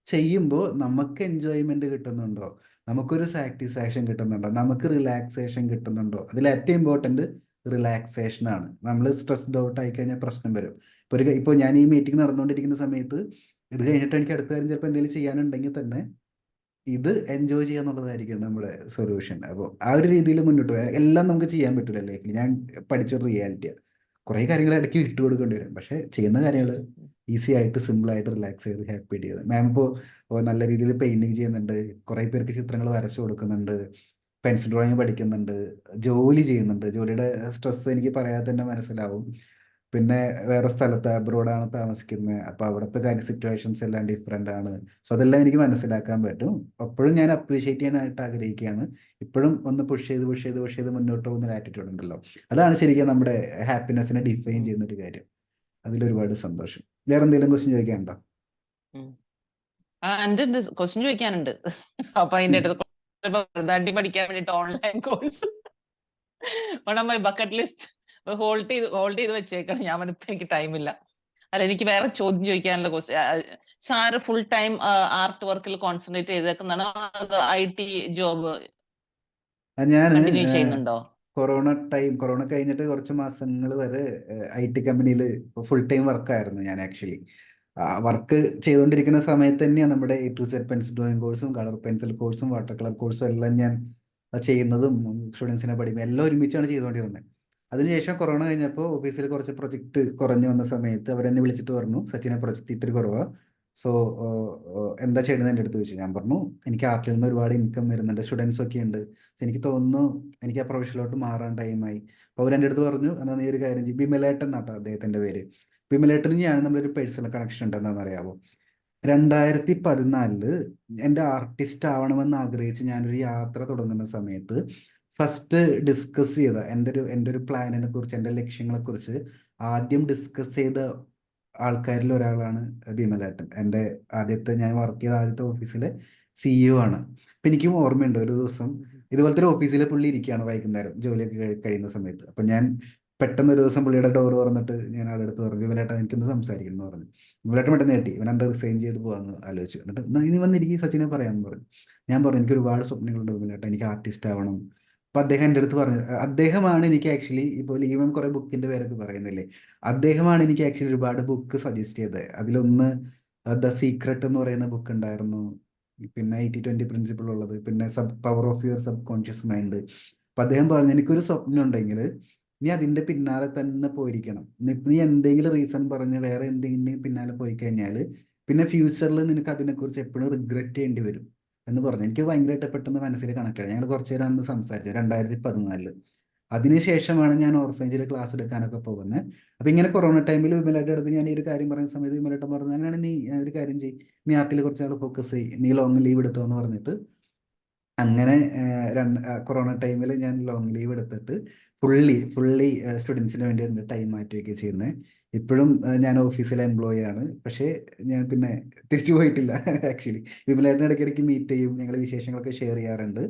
ചെയ്യുമ്പോൾ നമുക്ക് എൻജോയ്മെന്റ് കിട്ടുന്നുണ്ടോ, നമുക്കൊരു സാറ്റിസ്ഫാക്ഷൻ കിട്ടുന്നുണ്ടോ, നമുക്ക് റിലാക്സേഷൻ കിട്ടുന്നുണ്ടോ? അതിൽ ഏറ്റവും ഇമ്പോർട്ടൻറ്റ് റിലാക്സേഷൻ ആണ്. നമ്മൾ സ്ട്രെസ്ഡ് ഔട്ട് ആയി കഴിഞ്ഞാൽ പ്രശ്നം വരും. ഇപ്പോൾ ഞാൻ ഈ മീറ്റിംഗ് നടന്നുകൊണ്ടിരിക്കുന്ന സമയത്ത് ഇത് കഴിഞ്ഞിട്ട് എനിക്ക് അടുത്ത കാര്യം ചിലപ്പോൾ എന്തെങ്കിലും ചെയ്യാനുണ്ടെങ്കിൽ തന്നെ ഇത് എൻജോയ് ചെയ്യുക എന്നുള്ളതായിരിക്കും നമ്മുടെ സൊല്യൂഷൻ. അപ്പോൾ ആ ഒരു രീതിയിൽ മുന്നോട്ട് പോയാൽ എല്ലാം നമുക്ക് ചെയ്യാൻ പറ്റില്ല ലൈഫിൽ. ഞാൻ പഠിച്ചൊരു റിയാലിറ്റിയാണ്. കുറേ കാര്യങ്ങൾ ഇടയ്ക്ക് വിട്ടുകൊടുക്കേണ്ടി വരും. പക്ഷേ ചെയ്യുന്ന കാര്യങ്ങൾ ഈസി ആയിട്ട് സിമ്പിളായിട്ട് റിലാക്സ് ചെയ്ത് ഹാപ്പി ചെയ്ത്. മാം ഇപ്പോൾ നല്ല രീതിയിൽ പെയിൻറ്റിങ് ചെയ്യുന്നുണ്ട്, കുറേ പേർക്ക് ചിത്രങ്ങൾ വരച്ചു കൊടുക്കുന്നുണ്ട്, പെൻസിൽ ഡ്രോയിങ് പഠിക്കുന്നുണ്ട്, ജോലി ചെയ്യുന്നുണ്ട്. ജോലിയുടെ സ്ട്രെസ് എനിക്ക് പറയാതെ തന്നെ മനസ്സിലാവും. പിന്നെ വേറെ സ്ഥലത്ത് അബ്രോഡാണ് താമസിക്കുന്നത്. അപ്പോൾ അവിടുത്തെ സിറ്റുവേഷൻസ് എല്ലാം ഡിഫറെൻ്റ് ആണ്. സോ അതെല്ലാം എനിക്ക് മനസ്സിലാക്കാൻ പറ്റും. അപ്പോഴും ഞാൻ അപ്രീഷിയേറ്റ് ചെയ്യാനായിട്ട് ആഗ്രഹിക്കുകയാണ്. ഇപ്പോഴും ഒന്ന് പുഷ് ചെയ്ത് മുന്നോട്ട് പോകുന്ന ഒരു ആറ്റിറ്റ്യൂഡ് ഉണ്ടല്ലോ, അതാണ് ശരിക്കും നമ്മുടെ ഹാപ്പിനെസ്സിനെ ഡിഫൈൻ ചെയ്യുന്ന ഒരു കാര്യം. അതിലൊരുപാട് സന്തോഷം. വേറെ എന്തെങ്കിലും ക്വസ്റ്റ്യൻ ചോദിക്കാനുണ്ടോ? എന്റെ ക്വസ്റ്റ്യൻ ചോദിക്കാനുണ്ട്. അപ്പൊ അതിന്റെ അടുത്ത് പഠിക്കാൻ വേണ്ടിട്ട് online course my bucket list hold ചെയ്ത് വെച്ചേക്കണം. ഞാൻ ഇപ്പൊ എനിക്ക് ടൈമില്ല. അല്ല, എനിക്ക് വേറെ ചോദ്യം ചോദിക്കാനുള്ള സാറ് ഫുൾ ടൈം ആർട്ട് വർക്കിൽ കോൺസെൻട്രേറ്റ് ചെയ്തേക്കുന്നതാണോ അത് IT ജോബ് ഞാൻ കണ്ടിന്യൂ ചെയ്യുന്നുണ്ടോ? കൊറോണ കഴിഞ്ഞിട്ട് കുറച്ച് മാസങ്ങൾ വരെ IT കമ്പനിയിൽ ഫുൾ ടൈം വർക്കായിരുന്നു ഞാൻ ആക്ച്വലി. വർക്ക് ചെയ്തുകൊണ്ടിരിക്കുന്ന സമയത്ത് തന്നെയാണ് നമ്മുടെ A to Z pencil drawing കോഴ്സും കളർ പെൻസിൽ കോഴ്സും വാട്ടർ കളർ കോഴ്സും എല്ലാം ഞാൻ ചെയ്യുന്നതും സ്റ്റുഡൻസിനെ പഠിക്കും എല്ലാം ഒരുമിച്ചാണ് ചെയ്തുകൊണ്ടിരുന്നത്. അതിനുശേഷം കൊറോണ കഴിഞ്ഞപ്പോൾ ഓഫീസിൽ കുറച്ച് പ്രൊജക്റ്റ് കുറഞ്ഞു വന്ന സമയത്ത് അവരെന്നെ വിളിച്ചിട്ട് പറഞ്ഞു, സച്ചിനെ പ്രൊജക്റ്റ് ഇത്തിരി കുറവാ, സോ എന്താ ചെയ്യണമെന്ന് എൻ്റെ അടുത്ത് ചോദിച്ചു. ഞാൻ പറഞ്ഞു എനിക്ക് ആർട്ടിൽ നിന്ന് ഒരുപാട് ഇൻകം വരുന്നുണ്ട്, സ്റ്റുഡൻസ് ഒക്കെ ഉണ്ട്, എനിക്ക് തോന്നുന്നു എനിക്ക് ആ പ്രൊഫഷനിലോട്ട് മാറാൻ ടൈമായി. അപ്പോൾ അവർ എൻ്റെ അടുത്ത് പറഞ്ഞു എന്നാൽ നീ ഒരു കാര്യം ചെയ്യും, ബിമലേട്ടൻ എന്നാട്ടോ അദ്ദേഹത്തിൻ്റെ പേര്. ബിമലേട്ടന് ഞാൻ നമ്മളൊരു പേഴ്സണൽ കണക്ഷൻ ഉണ്ട്, എന്താണെന്ന് അറിയാമോ? 2014 എൻ്റെ ആർട്ടിസ്റ്റ് ആവണമെന്ന് ആഗ്രഹിച്ച് ഞാനൊരു യാത്ര തുടങ്ങുന്ന സമയത്ത് ഫസ്റ്റ് ഡിസ്കസ് ചെയ്ത എൻ്റെ ഒരു പ്ലാനിനെ കുറിച്ച്, എൻ്റെ ലക്ഷ്യങ്ങളെക്കുറിച്ച് ആദ്യം ഡിസ്കസ് ചെയ്ത ആൾക്കാരിൽ ഒരാളാണ് ബിമലേട്ടൻ. എൻ്റെ ഞാൻ വർക്ക് ചെയ്ത ആദ്യത്തെ ഓഫീസിലെ CEO ആണ്. അപ്പം എനിക്കും ഓർമ്മയുണ്ട് ഒരു ദിവസം ഇതുപോലത്തെ ഒരു ഓഫീസിലെ പുള്ളി ഇരിക്കുകയാണ് വൈകുന്നേരം ജോലിയൊക്കെ കഴിയുന്ന സമയത്ത്. അപ്പം ഞാൻ പെട്ടെന്ന് ഒരു ദിവസം പുള്ളിയുടെ ഡോർ തുറന്നിട്ട് ഞാൻ ആളുടെ അടുത്ത് പറഞ്ഞു, വിമലേട്ടൻ എനിക്കൊന്ന് സംസാരിക്കണം എന്ന് പറഞ്ഞു. വിമലേട്ടൻ പെട്ടെന്ന് കേട്ടി, ഇവൻ എന്താ റിസൈൻ ചെയ്ത് പോകാമെന്ന് ആലോചിച്ചു. എന്നിട്ട് ഇനി വന്നിരിക്കും സച്ചിനെ പറയാമെന്ന് പറഞ്ഞു. ഞാൻ പറഞ്ഞു എനിക്ക് ഒരുപാട് സ്വപ്നങ്ങളുണ്ട് വിമലേട്ടൻ, എനിക്ക് ആർട്ടിസ്റ്റ് ആവണം. അപ്പം അദ്ദേഹം എൻ്റെ അടുത്ത് പറഞ്ഞു, അദ്ദേഹമാണ് എനിക്ക് ആക്ച്വലി ഇപ്പോൾ ലീവൻ കുറേ ബുക്കിൻ്റെ പേരൊക്കെ പറയുന്നില്ലേ, അദ്ദേഹമാണ് എനിക്ക് ആക്ച്വലി ഒരുപാട് ബുക്ക് സജസ്റ്റ് ചെയ്തത്. അതിലൊന്ന് ദ സീക്രട്ട് എന്ന് പറയുന്ന ബുക്ക് ഉണ്ടായിരുന്നു, പിന്നെ 80-20 പ്രിൻസിപ്പിൾ ഉള്ളത്, പിന്നെ power of your sub conscious mind. അപ്പം അദ്ദേഹം പറഞ്ഞു എനിക്കൊരു സ്വപ്നം ഉണ്ടെങ്കിൽ നീ അതിൻ്റെ പിന്നാലെ തന്നെ പോയിരിക്കണം. നീ എന്തെങ്കിലും റീസൺ പറഞ്ഞ് വേറെ എന്തെങ്കിലും പിന്നാലെ പോയി കഴിഞ്ഞാൽ പിന്നെ ഫ്യൂച്ചറിൽ നിനക്ക് അതിനെക്കുറിച്ച് എപ്പോഴും റിഗ്രറ്റ് ചെയ്യേണ്ടി വരും എന്ന് പറഞ്ഞു. എനിക്ക് ഭയങ്കരമായിട്ട് പെട്ടെന്ന് മനസ്സിൽ കണക്ട് ആണ്. ഞങ്ങൾ കുറച്ച് നേരം അന്ന് സംസാരിച്ചത് 2014. അതിനുശേഷമാണ് ഞാൻ ഓർഫനേജിൽ ക്ലാസ് എടുക്കാനൊക്കെ പോകുന്നത്. അപ്പം ഇങ്ങനെ കൊറോണ ടൈമിൽ വിമലയുടെ അടുത്ത് ഞാൻ ഈ ഒരു കാര്യം പറയുന്ന സമയത്ത് വിമലേട്ടൻ പറഞ്ഞു, അങ്ങനെയാണ് നീ ഒരു കാര്യം ചെയ്യും, നീ ആർട്ടിൽ കുറച്ച് നാൾ ഫോക്കസ് ചെയ്യും, നീ ലോങ് ലീവ് എടുത്തോ എന്ന് പറഞ്ഞിട്ട് അങ്ങനെ കൊറോണ ടൈമിൽ ഞാൻ ലോങ് ലീവ് എടുത്തിട്ട് ഫുള്ളി സ്റ്റുഡൻസിന് വേണ്ടി ടൈം മാറ്റുകയൊക്കെ ചെയ്യുന്നത്. ഇപ്പോഴും ഞാൻ ഓഫീസിലെ എംപ്ലോയി ആണ്, പക്ഷേ ഞാൻ പിന്നെ തിരിച്ചു പോയിട്ടില്ല ആക്ച്വലി. വിമലേട്ടൻ ഇടയ്ക്കിടയ്ക്ക് മീറ്റ് ചെയ്യും, ഞങ്ങൾ വിശേഷങ്ങളൊക്കെ ഷെയർ ചെയ്യാറുണ്ട്.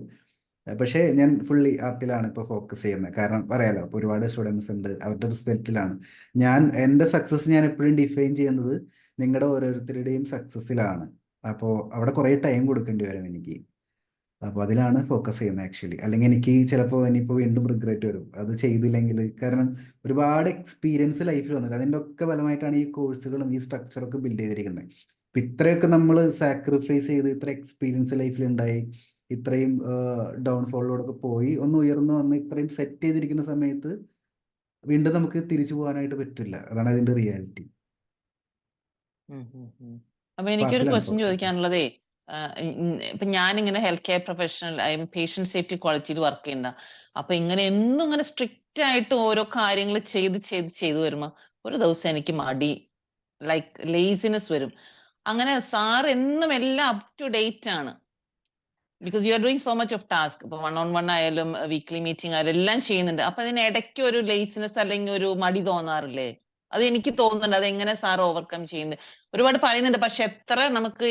പക്ഷേ ഞാൻ ഫുള്ളി ആർട്ടിലാണ് ഇപ്പോൾ ഫോക്കസ് ചെയ്യുന്നത്. കാരണം പറയാലോ ഇപ്പോൾ ഒരുപാട് സ്റ്റുഡൻസ് ഉണ്ട്, അവരുടെ റിസൾട്ടിലാണ്. എൻ്റെ സക്സസ് ഞാൻ എപ്പോഴും ഡിഫൈൻ ചെയ്യുന്നത് നിങ്ങളുടെ ഓരോരുത്തരുടെയും സക്സസ്സിലാണ്. അപ്പോൾ അവിടെ കുറേ ടൈം കൊടുക്കേണ്ടി വരും എനിക്ക്. അപ്പോൾ അതിലാണ് ഫോക്കസ് ചെയ്യുന്നത് ആക്ച്വലി. അല്ലെങ്കിൽ എനിക്ക് ചിലപ്പോൾ ഇനിയിപ്പോൾ വീണ്ടും റിഗ്രറ്റ് വരും അത് ചെയ്തില്ലെങ്കിൽ. കാരണം ഒരുപാട് എക്സ്പീരിയൻസ് ലൈഫിൽ വന്നില്ല, അതിൻ്റെ ഒക്കെ ഫലമായിട്ടാണ് ഈ കോഴ്സുകളും ഈ സ്ട്രക്ചറൊക്കെ ബിൽഡ് ചെയ്തിരിക്കുന്നത്. അപ്പം ഇത്രയൊക്കെ നമ്മൾ സാക്രിഫൈസ് ചെയ്ത് ഇത്ര എക്സ്പീരിയൻസ് ലൈഫിലുണ്ടായി, ഇത്രയും ഡൗൺഫോളിലൂടെയൊക്കെ പോയി ഒന്ന് ഉയർന്നു വന്ന് ഇത്രയും സെറ്റ് ചെയ്തിരിക്കുന്ന സമയത്ത് വീണ്ടും നമുക്ക് തിരിച്ചു പോകാനായിട്ട് പറ്റില്ല. അതാണ് അതിൻ്റെ റിയാലിറ്റി. അപ്പൊ എനിക്കൊരു പാർട്ടിലാണ് ക്വസ്റ്റ്യൻ ഫോക്കസ് ചെയ്യുന്നത്. ചോദിക്കാനുള്ളതേ, ഇപ്പൊ ഞാനിങ്ങനെ health care professional patient safety ക്വാളിറ്റിയിൽ വർക്ക് ചെയ്യുന്ന, അപ്പൊ ഇങ്ങനെ എന്നും ഇങ്ങനെ സ്ട്രിക്റ്റ് ആയിട്ട് ഓരോ കാര്യങ്ങൾ ചെയ്ത് വരുമ്പോ ഒരു ദിവസം എനിക്ക് മടി, ലൈക്ക് ലേസിനെസ് വരും. അങ്ങനെ സാർ എന്നും എല്ലാം അപ് ടു ഡേറ്റ് ആണ്, because you are doing so much of task. ഇപ്പൊ 1-on-1 ആയാലും വീക്ക്ലി മീറ്റിംഗ് ആയാലും എല്ലാം ചെയ്യുന്നുണ്ട്. അപ്പൊ അതിന് ഇടയ്ക്ക് ഒരു ലേസിനെസ് അല്ലെങ്കിൽ ഒരു മടി തോന്നാറില്ലേ? അത് എനിക്ക് തോന്നുന്നുണ്ട്. അത് എങ്ങനെ സാർ ഓവർകം ചെയ്യുന്നത്? ഒരുപാട് പറയുന്നുണ്ട്, പക്ഷെ എത്ര നമുക്ക്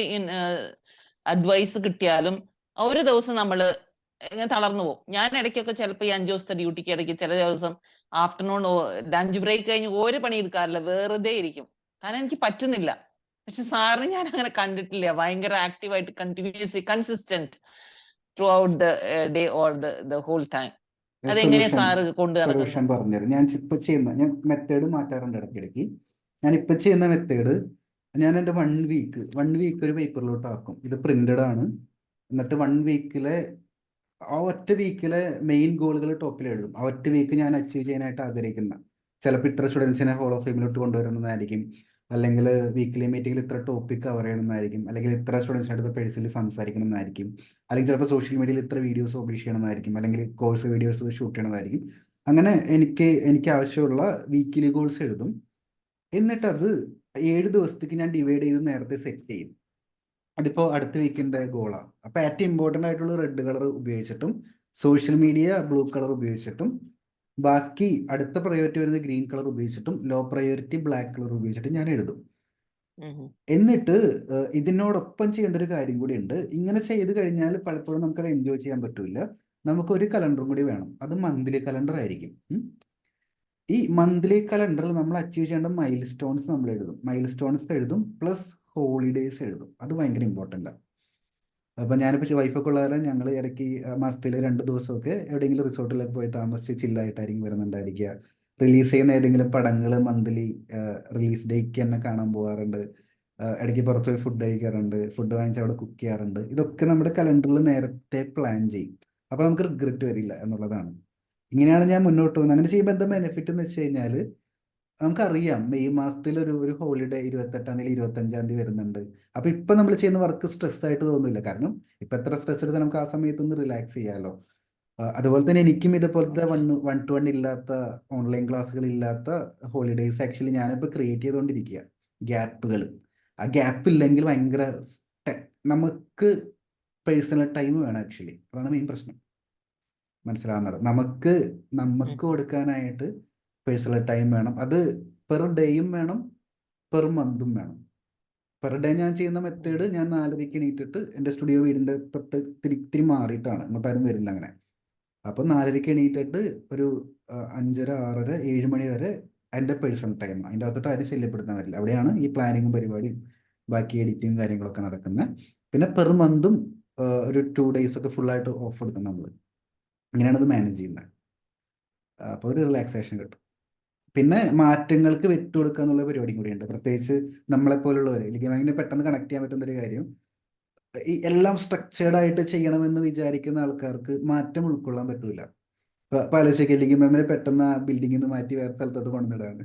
അഡ്വൈസ് കിട്ടിയാലും ഒരു ദിവസം നമ്മള് ഇങ്ങനെ തളർന്നു പോകും. ഞാൻ ഇടയ്ക്കൊക്കെ ചിലപ്പോൾ ഈ 5 ദിവസത്തെ ഡ്യൂട്ടിക്ക് ഇടയ്ക്ക് ചില ദിവസം ആഫ്റ്റർനൂൺ ലഞ്ച് ബ്രേക്ക് കഴിഞ്ഞ് ഒരു പണി എടുക്കാറില്ല, വെറുതെ ഇരിക്കും. കാരണം എനിക്ക് പറ്റുന്നില്ല. പക്ഷെ സാറിന് ഞാൻ അങ്ങനെ കണ്ടിട്ടില്ല, ഭയങ്കര ആക്റ്റീവായിട്ട് continuously consistent through out the day or the ടൈം. അതെങ്ങനെയാ സൊല്യൂഷൻ സാറ് കൊണ്ടു സൊല്യൂഷൻ നടക്കുന്നത്? പറഞ്ഞുതരാം. ഞാൻ മെത്തേഡ് മാറ്റാറുണ്ട് ഇടയ്ക്കിടയ്ക്ക്. ഞാൻ ഇപ്പം ചെയ്യുന്ന മെത്തേഡ്, ഞാൻ എൻ്റെ 1 വീക്ക് ഒരു പേപ്പറിലോട്ട് ആക്കും. ഇത് പ്രിന്റഡ് ആണ്. എന്നിട്ട് 1 വീക്കിലെ ആ ഒറ്റ വീക്കിലെ മെയിൻ ഗോളുകൾ ടോപ്പിൽ എഴുതും. ആ ഒറ്റ വീക്ക് ഞാൻ അച്ചീവ് ചെയ്യാനായിട്ട് ആഗ്രഹിക്കുന്ന, ചിലപ്പോൾ ഇത്ര സ്റ്റുഡൻസിനെ ഹോൾ ഓഫ് ഫെയിമിലോട്ട് കൊണ്ടുവരുന്നതായിരിക്കും, അല്ലെങ്കിൽ വീക്ക്ലി മീറ്റിംഗിൽ ഇത്ര ടോപ്പിക് കവർ ചെയ്യണമെന്നായിരിക്കും, അല്ലെങ്കിൽ ഇത്ര സ്റ്റുഡൻസിൻ്റെ അടുത്ത് പേഴ്സണലി സംസാരിക്കണമെന്നായിരിക്കും, അല്ലെങ്കിൽ ചിലപ്പോൾ സോഷ്യൽ മീഡിയയിൽ ഇത്ര വീഡിയോസ് പബ്ലിഷ് ചെയ്യണമെന്നായിരിക്കും, അല്ലെങ്കിൽ കോഴ്സ് വീഡിയോസ് ഷൂട്ട് ചെയ്യണമെന്നായിരിക്കും. അങ്ങനെ എനിക്ക് ആവശ്യമുള്ള വീക്കിലി ഗോൾസ് എഴുതും. എന്നിട്ടത് 7 ദിവസത്തേക്ക് ഞാൻ ഡിവൈഡ് ചെയ്ത് നേരത്തെ സെറ്റ് ചെയ്യും. അതിപ്പോൾ അടുത്ത വീക്കിൻ്റെ ഗോളാണ്. അപ്പോൾ ഏറ്റവും ഇമ്പോർട്ടൻ്റ് ആയിട്ടുള്ള റെഡ് കളർ ഉപയോഗിച്ചിട്ടും സോഷ്യൽ മീഡിയ ബ്ലൂ കളർ ഉപയോഗിച്ചിട്ടും ബാക്കി അടുത്ത പ്രയോറിറ്റി വരുന്നത് ഗ്രീൻ കളർ ഉപയോഗിച്ചിട്ടും ലോ പ്രയോറിറ്റി ബ്ലാക്ക് കളർ ഉപയോഗിച്ചിട്ടും ഞാൻ എഴുതും. എന്നിട്ട് ഇതിനോടൊപ്പം ചെയ്യേണ്ട ഒരു കാര്യം കൂടി ഉണ്ട്. ഇങ്ങനെ ചെയ്ത് കഴിഞ്ഞാൽ പലപ്പോഴും നമുക്കത് എൻജോയ് ചെയ്യാൻ പറ്റില്ല. നമുക്കൊരു കലണ്ടറും കൂടി വേണം. അത് മന്ത്ലി കലണ്ടർ ആയിരിക്കും. ഈ മന്ത്ലി കലണ്ടറിൽ നമ്മൾ അച്ചീവ് ചെയ്യേണ്ട മൈൽ സ്റ്റോൺസ് നമ്മൾ എഴുതും. മൈൽ സ്റ്റോൺസ് എഴുതും പ്ലസ് ഹോളിഡേയ്സ് എഴുതും. അത് ഭയങ്കര ഇമ്പോർട്ടൻ്റ് ആണ്. അപ്പം ഞാനിപ്പോൾ വൈഫൊക്കെ ഉള്ള കാരണം ഞങ്ങൾ ഇടയ്ക്ക് മാസത്തിൽ 2 ദിവസമൊക്കെ എവിടെയെങ്കിലും റിസോർട്ടിലൊക്കെ പോയി താമസിച്ച് ചില്ലായിട്ടായിരിക്കും വരുന്നുണ്ടായിരിക്കുക. റിലീസ് ചെയ്യുന്ന ഏതെങ്കിലും പടങ്ങൾ മന്ത്ലി റിലീസ് ഡേക്ക് തന്നെ കാണാൻ പോകാറുണ്ട്. ഇടയ്ക്ക് പുറത്ത് പോയി ഫുഡ് കഴിക്കാറുണ്ട്, ഫുഡ് വാങ്ങിച്ച് അവിടെ കുക്ക് ചെയ്യാറുണ്ട്. ഇതൊക്കെ നമ്മുടെ കലണ്ടറിൽ നേരത്തെ പ്ലാൻ ചെയ്യും. അപ്പോൾ നമുക്ക് റിഗ്രറ്റ് വരില്ല എന്നുള്ളതാണ്. ഇങ്ങനെയാണ് ഞാൻ മുന്നോട്ട് പോകുന്നത്. അങ്ങനെ ചെയ്യുമ്പോൾ എന്താ ബെനിഫിറ്റ് എന്ന് വെച്ച് കഴിഞ്ഞാൽ നമുക്കറിയാം മെയ് മാസത്തിൽ ഒരു ഒരു ഹോളിഡേ 28 അല്ലെങ്കിൽ 25 വരുന്നുണ്ട്. അപ്പൊ ഇപ്പൊ നമ്മൾ ചെയ്യുന്ന വർക്ക് സ്ട്രെസ് ആയിട്ട് തോന്നില്ല, കാരണം ഇപ്പൊ എത്ര സ്ട്രെസ് എടുത്താൽ നമുക്ക് ആ സമയത്ത് ഒന്ന് റിലാക്സ് ചെയ്യാലോ. അതുപോലെ തന്നെ എനിക്കും ഇതുപോലത്തെ ഓക്കെ. 1-to-1 ഇല്ലാത്ത ഓൺലൈൻ ക്ലാസ്സുകൾ ഇല്ലാത്ത ഹോളിഡേയ്സ് ആക്ച്വലി ഞാനിപ്പോൾ ക്രിയേറ്റ് ചെയ്തുകൊണ്ടിരിക്കുക. ഗ്യാപ്പുകൾ, ആ ഗ്യാപ്പ് ഇല്ലെങ്കിൽ ഭയങ്കര നമുക്ക് പേഴ്സണൽ ടൈം വേണം ആക്ച്വലി. അതാണ് മെയിൻ പ്രശ്നം. മനസ്സിലാവുന്നത് നമുക്ക് നമുക്ക് കൊടുക്കാനായിട്ട് പേഴ്സണൽ ടൈം വേണം. അത് പെർ ഡേയും വേണം, പെർ മന്തും വേണം. പെർ ഡേ ഞാൻ ചെയ്യുന്ന മെത്തേഡ്, ഞാൻ 4:30 എണീറ്റിട്ട് എൻ്റെ സ്റ്റുഡിയോ വീടിൻ്റെ തൊട്ട് ഇത്തിരി മാറിയിട്ടാണ്, ഇങ്ങോട്ടാരും വരില്ല അങ്ങനെ. അപ്പോൾ 4:30 എണീറ്റിട്ട് ഒരു 5:30, 6:30, 7 മണി വരെ എൻ്റെ പേഴ്സണൽ ടൈം. അതിൻ്റെ അകത്തോട്ട് ആരും ശല്യപ്പെടുത്താൻ പറ്റില്ല. അവിടെയാണ് ഈ പ്ലാനിങ്ങും പരിപാടിയും ബാക്കി എഡിറ്റിങ്ങും കാര്യങ്ങളൊക്കെ നടക്കുന്നത്. പിന്നെ പെർ മന്തും ഒരു 2 days ഒക്കെ ഫുള്ളായിട്ട് ഓഫ് എടുക്കും നമ്മൾ. ഇങ്ങനെയാണ് ഇത് മാനേജ് ചെയ്യുന്നത്. അപ്പോൾ ഒരു റിലാക്സേഷൻ കിട്ടും. പിന്നെ മാറ്റങ്ങൾക്ക് വിട്ടുകൊടുക്കുക എന്നുള്ള പരിപാടിയും കൂടിയുണ്ട്. പ്രത്യേകിച്ച് നമ്മളെപ്പോലുള്ളവർ, എനിക്ക് ഭയങ്കര പെട്ടെന്ന് കണക്ട് ചെയ്യാൻ പറ്റുന്ന ഒരു കാര്യം, ഈ എല്ലാം സ്ട്രക്ചേർഡ് ആയിട്ട് ചെയ്യണമെന്ന് വിചാരിക്കുന്ന ആൾക്കാർക്ക് മാറ്റം ഉൾക്കൊള്ളാൻ പറ്റൂല. ഇപ്പൊ ആലോചിക്കുക, അല്ലെങ്കിൽ മെമ്മറി പെട്ടെന്ന് ആ ബിൽഡിങ്ങിൽ നിന്ന് മാറ്റി വേറെ സ്ഥലത്തോട്ട് കൊണ്ടുവന്നിടാണ്.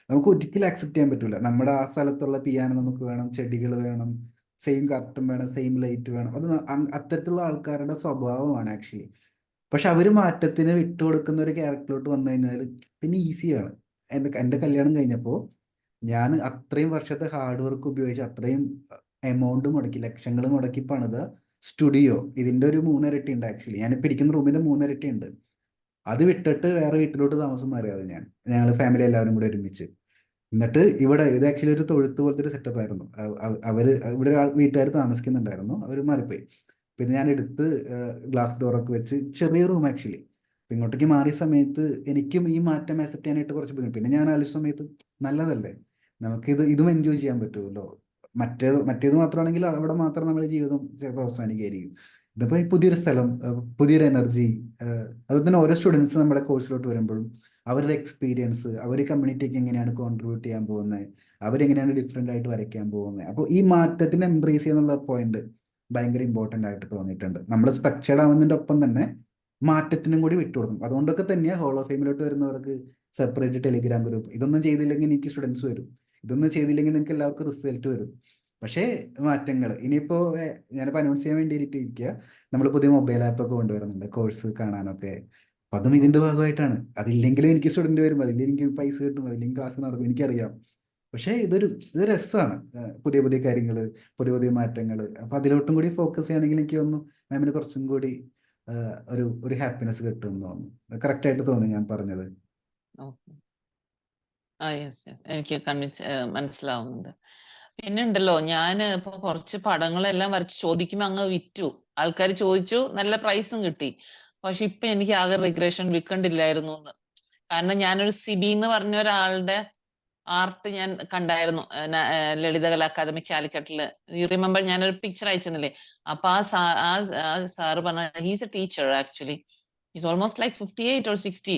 നമുക്ക് ഒരിക്കലും അക്സെപ്റ്റ് ചെയ്യാൻ പറ്റൂല. നമ്മുടെ ആ സ്ഥലത്തുള്ള പിയാനോ നമുക്ക് വേണം, ചെടികൾ വേണം, സെയിം കർട്ടൻ വേണം, സെയിം ലൈറ്റ് വേണം. അത് അത്തരത്തിലുള്ള ആൾക്കാരുടെ സ്വഭാവമാണ് ആക്ച്വലി. പക്ഷെ അവർ മാറ്റത്തിന് വിട്ടുകൊടുക്കുന്ന ഒരു ക്യാരക്ടറിലോട്ട് വന്നു കഴിഞ്ഞാൽ പിന്നെ ഈസിയാണ്. എൻ്റെ കല്യാണം കഴിഞ്ഞപ്പോൾ ഞാൻ അത്രയും വർഷത്തെ ഹാർഡ് വർക്ക് ഉപയോഗിച്ച് അത്രയും എമൗണ്ട് മുടക്കി, ലക്ഷങ്ങൾ മുടക്കി പണിത സ്റ്റുഡിയോ ഇതിൻ്റെ ഒരു 3 ഇരട്ടി ഉണ്ട് ആക്ച്വലി. ഞാനിപ്പോൾ ഇരിക്കുന്ന റൂമിൻ്റെ 3 ഇരട്ടി ഉണ്ട്. അത് വിട്ടിട്ട് വേറെ വീട്ടിലോട്ട് താമസം മാറിയത് ഞങ്ങൾ ഫാമിലി എല്ലാവരും കൂടെ ഒരുമിച്ച്. എന്നിട്ട് ഇവിടെ ഇത് ആക്ച്വലി ഒരു തൊഴുത്ത് പോലത്തെ ഒരു സെറ്റപ്പ് ആയിരുന്നു. അവര് ഇവിടെ വീട്ടുകാർ താമസിക്കുന്നുണ്ടായിരുന്നു, അവർ മാറിപ്പോയി. പിന്നെ ഞാൻ എടുത്ത് ഗ്ലാസ് ഡോറൊക്കെ വെച്ച് ചെറിയ റൂം ആക്ച്വലി. അപ്പം ഇങ്ങോട്ടേക്ക് മാറിയ സമയത്ത് എനിക്കും ഈ മാറ്റം ആക്സെപ്റ്റ് ചെയ്യാനായിട്ട് കുറച്ച് ബുദ്ധിമുട്ട്. പിന്നെ ഞാൻ ആലോചിച്ച സമയത്ത് നല്ലതല്ലേ, ഇതും എൻജോയ് ചെയ്യാൻ പറ്റുമല്ലോ. മറ്റേത് മാത്രമാണെങ്കിൽ അവിടെ മാത്രം നമ്മുടെ ജീവിതം ചിലപ്പോൾ അവസാനിക്കുകയായിരിക്കും. ഇതിപ്പോൾ ഈ പുതിയൊരു സ്ഥലം, പുതിയൊരു എനർജി, അതുപോലെ തന്നെ ഓരോ സ്റ്റുഡൻസ് നമ്മുടെ കോഴ്സിലോട്ട് വരുമ്പോഴും അവരുടെ എക്സ്പീരിയൻസ്, അവർ കമ്മ്യൂണിറ്റിക്ക് എങ്ങനെയാണ് കോൺട്രിബ്യൂട്ട് ചെയ്യാൻ പോകുന്നത്, അവരെങ്ങനെയാണ് ഡിഫറെൻ്റ് ആയിട്ട് വരയ്ക്കാൻ പോകുന്നത്. അപ്പോൾ ഈ മാറ്റത്തിനെ എംബ്രേസ് ചെയ്യുന്നുള്ള പോയിന്റ് ഭയങ്കര ഇമ്പോർട്ടൻ്റ് ആയിട്ട് തോന്നിയിട്ടുണ്ട്. നമ്മൾ സ്ട്രക്ചേർഡ് ആവുന്നതിൻ്റെ ഒപ്പം തന്നെ മാറ്റത്തിനും കൂടി വിട്ടുകൊടുക്കും. അതുകൊണ്ടൊക്കെ തന്നെയാണ് ഹോൾ ഓഫ് ഫെയിമിലോട്ട് വരുന്നവർക്ക് സെപ്പറേറ്റ് ടെലിഗ്രാം ഗ്രൂപ്പ്. ഇതൊന്നും ചെയ്തില്ലെങ്കിൽ എനിക്ക് സ്റ്റുഡൻസ് വരും, ഇതൊന്നും ചെയ്തില്ലെങ്കിൽ നിങ്ങൾക്ക് എല്ലാവർക്കും റിസൾട്ട് വരും. പക്ഷേ മാറ്റങ്ങൾ ഇനിയിപ്പോൾ ഞാനിപ്പോൾ അനൗൺസ് ചെയ്യാൻ വേണ്ടി ഇരിക്കുക, നമ്മൾ പുതിയ മൊബൈൽ ആപ്പൊക്കെ കൊണ്ടുവരുന്നുണ്ട് കോഴ്സ് കാണാനൊക്കെ. അപ്പം അതും ഇതിൻ്റെ ഭാഗമായിട്ടാണ്. അതില്ലെങ്കിലും എനിക്ക് സ്റ്റുഡൻറ്റ് വരും, അതില്ലെങ്കിൽ എനിക്ക് പൈസ കിട്ടും, അതില്ലെങ്കിൽ ക്ലാസ് നടക്കും, എനിക്കറിയാം. പക്ഷേ ഇത് രസമാണ്. പുതിയ പുതിയ കാര്യങ്ങൾ, പുതിയ പുതിയ മാറ്റങ്ങൾ. അപ്പം അതിലോട്ടും കൂടി ഫോക്കസ് ചെയ്യുകയാണെങ്കിൽ എനിക്ക് തോന്നുന്നു മാമിന് കുറച്ചും കൂടി ഒരു ഹാപ്പിനെസ് കിട്ടുമെന്ന് തോന്നുന്നു. കറക്റ്റായിട്ട് തോന്നി ഞാൻ പറഞ്ഞത്. എനിക്ക് മനസ്സിലാവുന്നുണ്ട്. പിന്നെ ഉണ്ടല്ലോ, ഞാൻ ഇപ്പൊ കുറച്ച് പടങ്ങളെല്ലാം വരച്ച് ചോദിക്കുമ്പോ അങ്ങ് വിറ്റു. ആൾക്കാർ ചോദിച്ചു, നല്ല പ്രൈസും കിട്ടി. പക്ഷെ ഇപ്പൊ എനിക്ക് ആകെ റിഗ്രഷൻ, വിൽക്കണ്ടില്ലായിരുന്നു എന്ന്. കാരണം ഞാനൊരു സിബി എന്ന് പറഞ്ഞ ഒരാളുടെ ആർട്ട് ഞാൻ കണ്ടായിരുന്നു ലളിതകല അക്കാദമി കാലിക്കറ്റില്. യു റിമെമ്പർ, ഞാനൊരു പിക്ചർ അയച്ചെന്നില്ലേ? അപ്പൊ ആ സാറ് പറഞ്ഞ, he's A teacher actually, is almost like 58 or 60.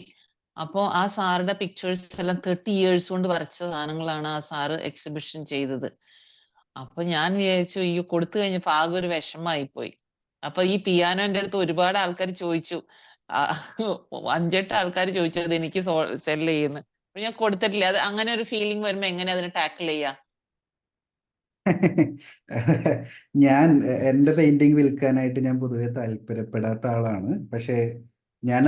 അപ്പോ ആ സാറുടെ പിക്ചേഴ്സ് എല്ലാം 30 years കൊണ്ട് വരച്ച സാധനങ്ങളാണ് ആ സാറ് എക്സിബിഷൻ ചെയ്തത്. അപ്പൊ ഞാൻ വിചാരിച്ചു, ഈ കൊടുത്തു കഴിഞ്ഞപ്പോ ആകെ ഒരു വിഷമായി പോയി. അപ്പൊ ഈ പിയാനോ എൻ്റെ അടുത്ത് ഒരുപാട് ആൾക്കാർ ചോദിച്ചു, 5-8 ആൾക്കാർ ചോദിച്ചു അത് എനിക്ക് സെല് ചെയ്യുന്നു. ഞാൻ കൊടുത്തിട്ടില്ല. അത് അങ്ങനെ ഒരു ഫീലിംഗ് വരുമ്പോ എങ്ങനെ അതിനെ ടാക്കിൾ ചെയ്യാ? ഞാൻ എൻ്റെ പെയിന്റിങ് വിൽക്കാനായിട്ട് ഞാൻ പൊതുവെ താല്പര്യപ്പെടാത്ത ആളാണ്. പക്ഷേ ഞാൻ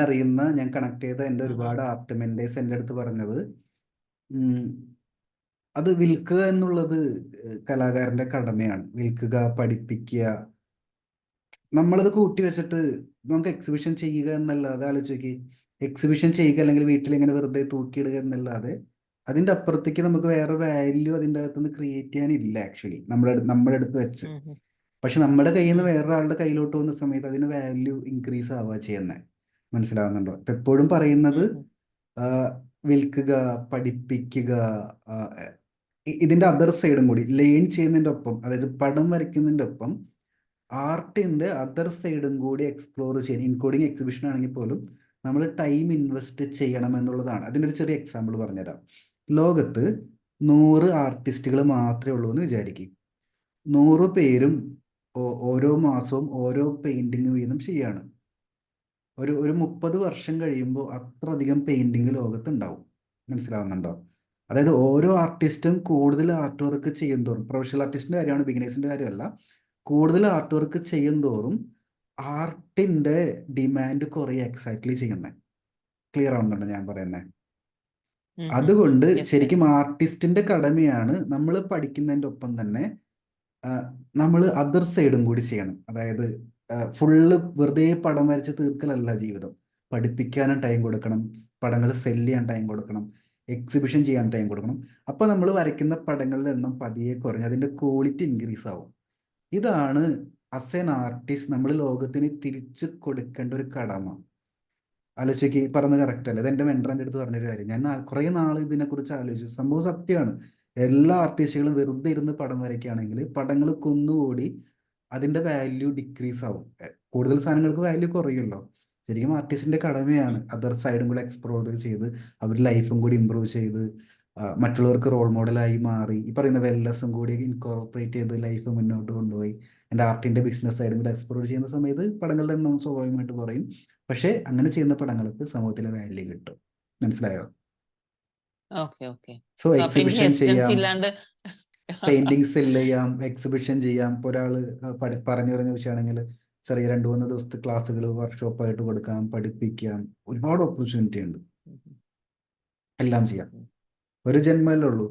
കണക്ട് ചെയ്ത എൻ്റെ ഒരുപാട് ആർട്ട് മെന്റേഴ്സ് എൻ്റെ അടുത്ത് പറഞ്ഞത്, അത് വിൽക്കുക എന്നുള്ളത് കലാകാരന്റെ കടമയാണ്. വിൽക്കുക, പഠിപ്പിക്കുക. നമ്മളത് കൂട്ടി വെച്ചിട്ട് നമുക്ക് എക്സിബിഷൻ ചെയ്യുക എന്നല്ലാതെ, ആലോചിക്ക്, എക്സിബിഷൻ ചെയ്യുക അല്ലെങ്കിൽ വീട്ടിൽ ഇങ്ങനെ വെറുതെ തൂക്കിയിടുക എന്നല്ലാതെ അതിൻ്റെ അപ്പുറത്തേക്ക് നമുക്ക് വേറെ വാല്യൂ അതിൻ്റെ അകത്തുനിന്ന് ക്രിയേറ്റ് ചെയ്യാനില്ല ആക്ച്വലി, നമ്മുടെ അടുത്ത് വെച്ച്. പക്ഷെ നമ്മുടെ കയ്യിൽ നിന്ന് വേറൊരാളുടെ കയ്യിലോട്ട് പോകുന്ന സമയത്ത് അതിന് വാല്യൂ ഇൻക്രീസ് ആവുക ചെയ്യുന്നത്. മനസ്സിലാവുന്നുണ്ടോ? ഇപ്പം എപ്പോഴും പറയുന്നത് വിൽക്കുക, പഠിപ്പിക്കുക, ഇതിന്റെ അതർ സൈഡും കൂടി ലേൺ ചെയ്യുന്നതിന്റെ ഒപ്പം, അതായത് പടം വരയ്ക്കുന്നതിന്റെ ഒപ്പം ആർട്ടിന്റെ അതർ സൈഡും കൂടി എക്സ്പ്ലോർ ചെയ്യാൻ, ഇൻക്ലൂഡിങ് എക്സിബിഷൻ ആണെങ്കിൽ പോലും നമ്മൾ ടൈം ഇൻവെസ്റ്റ് ചെയ്യണം എന്നുള്ളതാണ്. അതിനൊരു ചെറിയ എക്സാമ്പിൾ പറഞ്ഞുതരാം. ലോകത്ത് 100 ആർട്ടിസ്റ്റുകൾ മാത്രമേ ഉള്ളൂ എന്ന് വിചാരിക്കും. 100 പേരും ഓരോ മാസവും ഓരോ പെയിന്റിങ് വീതം ചെയ്യാണ്. ഒരു 30 വർഷം കഴിയുമ്പോൾ അത്രയധികം പെയിന്റിങ് ലോകത്ത് ഉണ്ടാവും. മനസ്സിലാവുന്നുണ്ടോ? അതായത് ഓരോ ആർട്ടിസ്റ്റും കൂടുതൽ ആർട്ട് വർക്ക് ചെയ്യും തോറും, പ്രൊഫഷണൽ ആർട്ടിസ്റ്റിന്റെ കാര്യമാണ്, ബിഗിനേഴ്സിന്റെ കാര്യമല്ല, കൂടുതൽ ആർട്ട് വർക്ക് ചെയ്യും തോറും ആർട്ടിന്റെ ഡിമാൻഡ് കുറേ എക്സാക്ട്ലി ചെയ്യുന്നത്. ക്ലിയർ ആവുന്നുണ്ടോ ഞാൻ പറയുന്നത്? അതുകൊണ്ട് ശരിക്കും ആർട്ടിസ്റ്റിന്റെ കടമയാണ് നമ്മൾ പഠിക്കുന്നതിന്റെ ഒപ്പം തന്നെ നമ്മൾ അതർ സൈഡും കൂടി ചെയ്യണം. അതായത് ഫുള്ള് വെറുതെ പടം വരച്ച് തീർക്കലല്ല ജീവിതം. പഠിപ്പിക്കാനും ടൈം കൊടുക്കണം, പടങ്ങൾ സെല് ചെയ്യാൻ ടൈം കൊടുക്കണം, എക്സിബിഷൻ ചെയ്യാൻ ടൈം കൊടുക്കണം. അപ്പൊ നമ്മൾ വരയ്ക്കുന്ന പടങ്ങളുടെ എണ്ണം പതിയെ കുറഞ്ഞ് അതിന്റെ ക്വാളിറ്റി ഇൻക്രീസ് ആവും. ഇതാണ് ആസ് എൻ ആർട്ടിസ്റ്റ് നമ്മൾ ലോകത്തിന് തിരിച്ചു കൊടുക്കേണ്ട ഒരു കടമ. ആലോചിക്ക്, പറഞ്ഞത് കറക്റ്റ് അല്ലേ? ഇതെന്റെ മെൻറ്ററിന്റെ അടുത്ത് പറഞ്ഞൊരു കാര്യം. ഞാൻ കുറേ നാൾ ഇതിനെക്കുറിച്ച് ആലോചിച്ചു. സംഭവം സത്യമാണ്. എല്ലാ ആർട്ടിസ്റ്റുകളും വെറുതെ ഇരുന്ന് പടം വരയ്ക്കുകയാണെങ്കിൽ പടങ്ങൾ കുന്നുകൂടി അതിന്റെ വാല്യൂ ഡിക്രീസ് ആവും. കൂടുതൽ സാധനങ്ങൾക്ക് വാല്യൂ കുറയുമല്ലോ. ശരിക്കും ആർട്ടിസ്റ്റിന്റെ കടമയാണ് അതർ സൈഡും കൂടി എക്സ്പ്ലോർ ചെയ്ത് അവരുടെ ലൈഫും കൂടി ഇമ്പ്രൂവ് ചെയ്ത് മറ്റുള്ളവർക്ക് റോൾ മോഡലായി മാറി ഈ പറയുന്ന വെൽനെസ്സും കൂടി ഇൻകോർപ്പറേറ്റ് ചെയ്ത് ലൈഫ് മുന്നോട്ട് കൊണ്ടുപോയി എൻ്റെ ആർട്ടിന്റെ ബിസിനസ് സൈഡും കൂടി എക്സ്പ്ലോർ ചെയ്യുന്ന സമയത്ത് പടങ്ങളുടെ എണ്ണം സ്വാഭാവികമായിട്ട് കുറയും. പക്ഷെ അങ്ങനെ ചെയ്യുന്ന പടങ്ങൾക്ക് സമൂഹത്തിലെ വാല്യൂ കിട്ടും. മനസ്സിലായോ? സോ എക്സിബിഷൻ ചെയ്യാം, പെയിന്റിങ് സെല് ചെയ്യാം, എക്സിബിഷൻ ചെയ്യാം. ഇപ്പോൾ ഒരാള് പറഞ്ഞു ചോദിച്ചാണെങ്കിൽ ചെറിയ 2-3 ദിവസത്തെ ക്ലാസ്സുകൾ വർക്ക്ഷോപ്പായിട്ട് കൊടുക്കാം, പഠിപ്പിക്കാം. ഒരുപാട് ഓപ്പർച്യൂണിറ്റി ഉണ്ട്. എല്ലാം ചെയ്യാം. ഒരു ജന്മല്ലേ ഉള്ളൂ.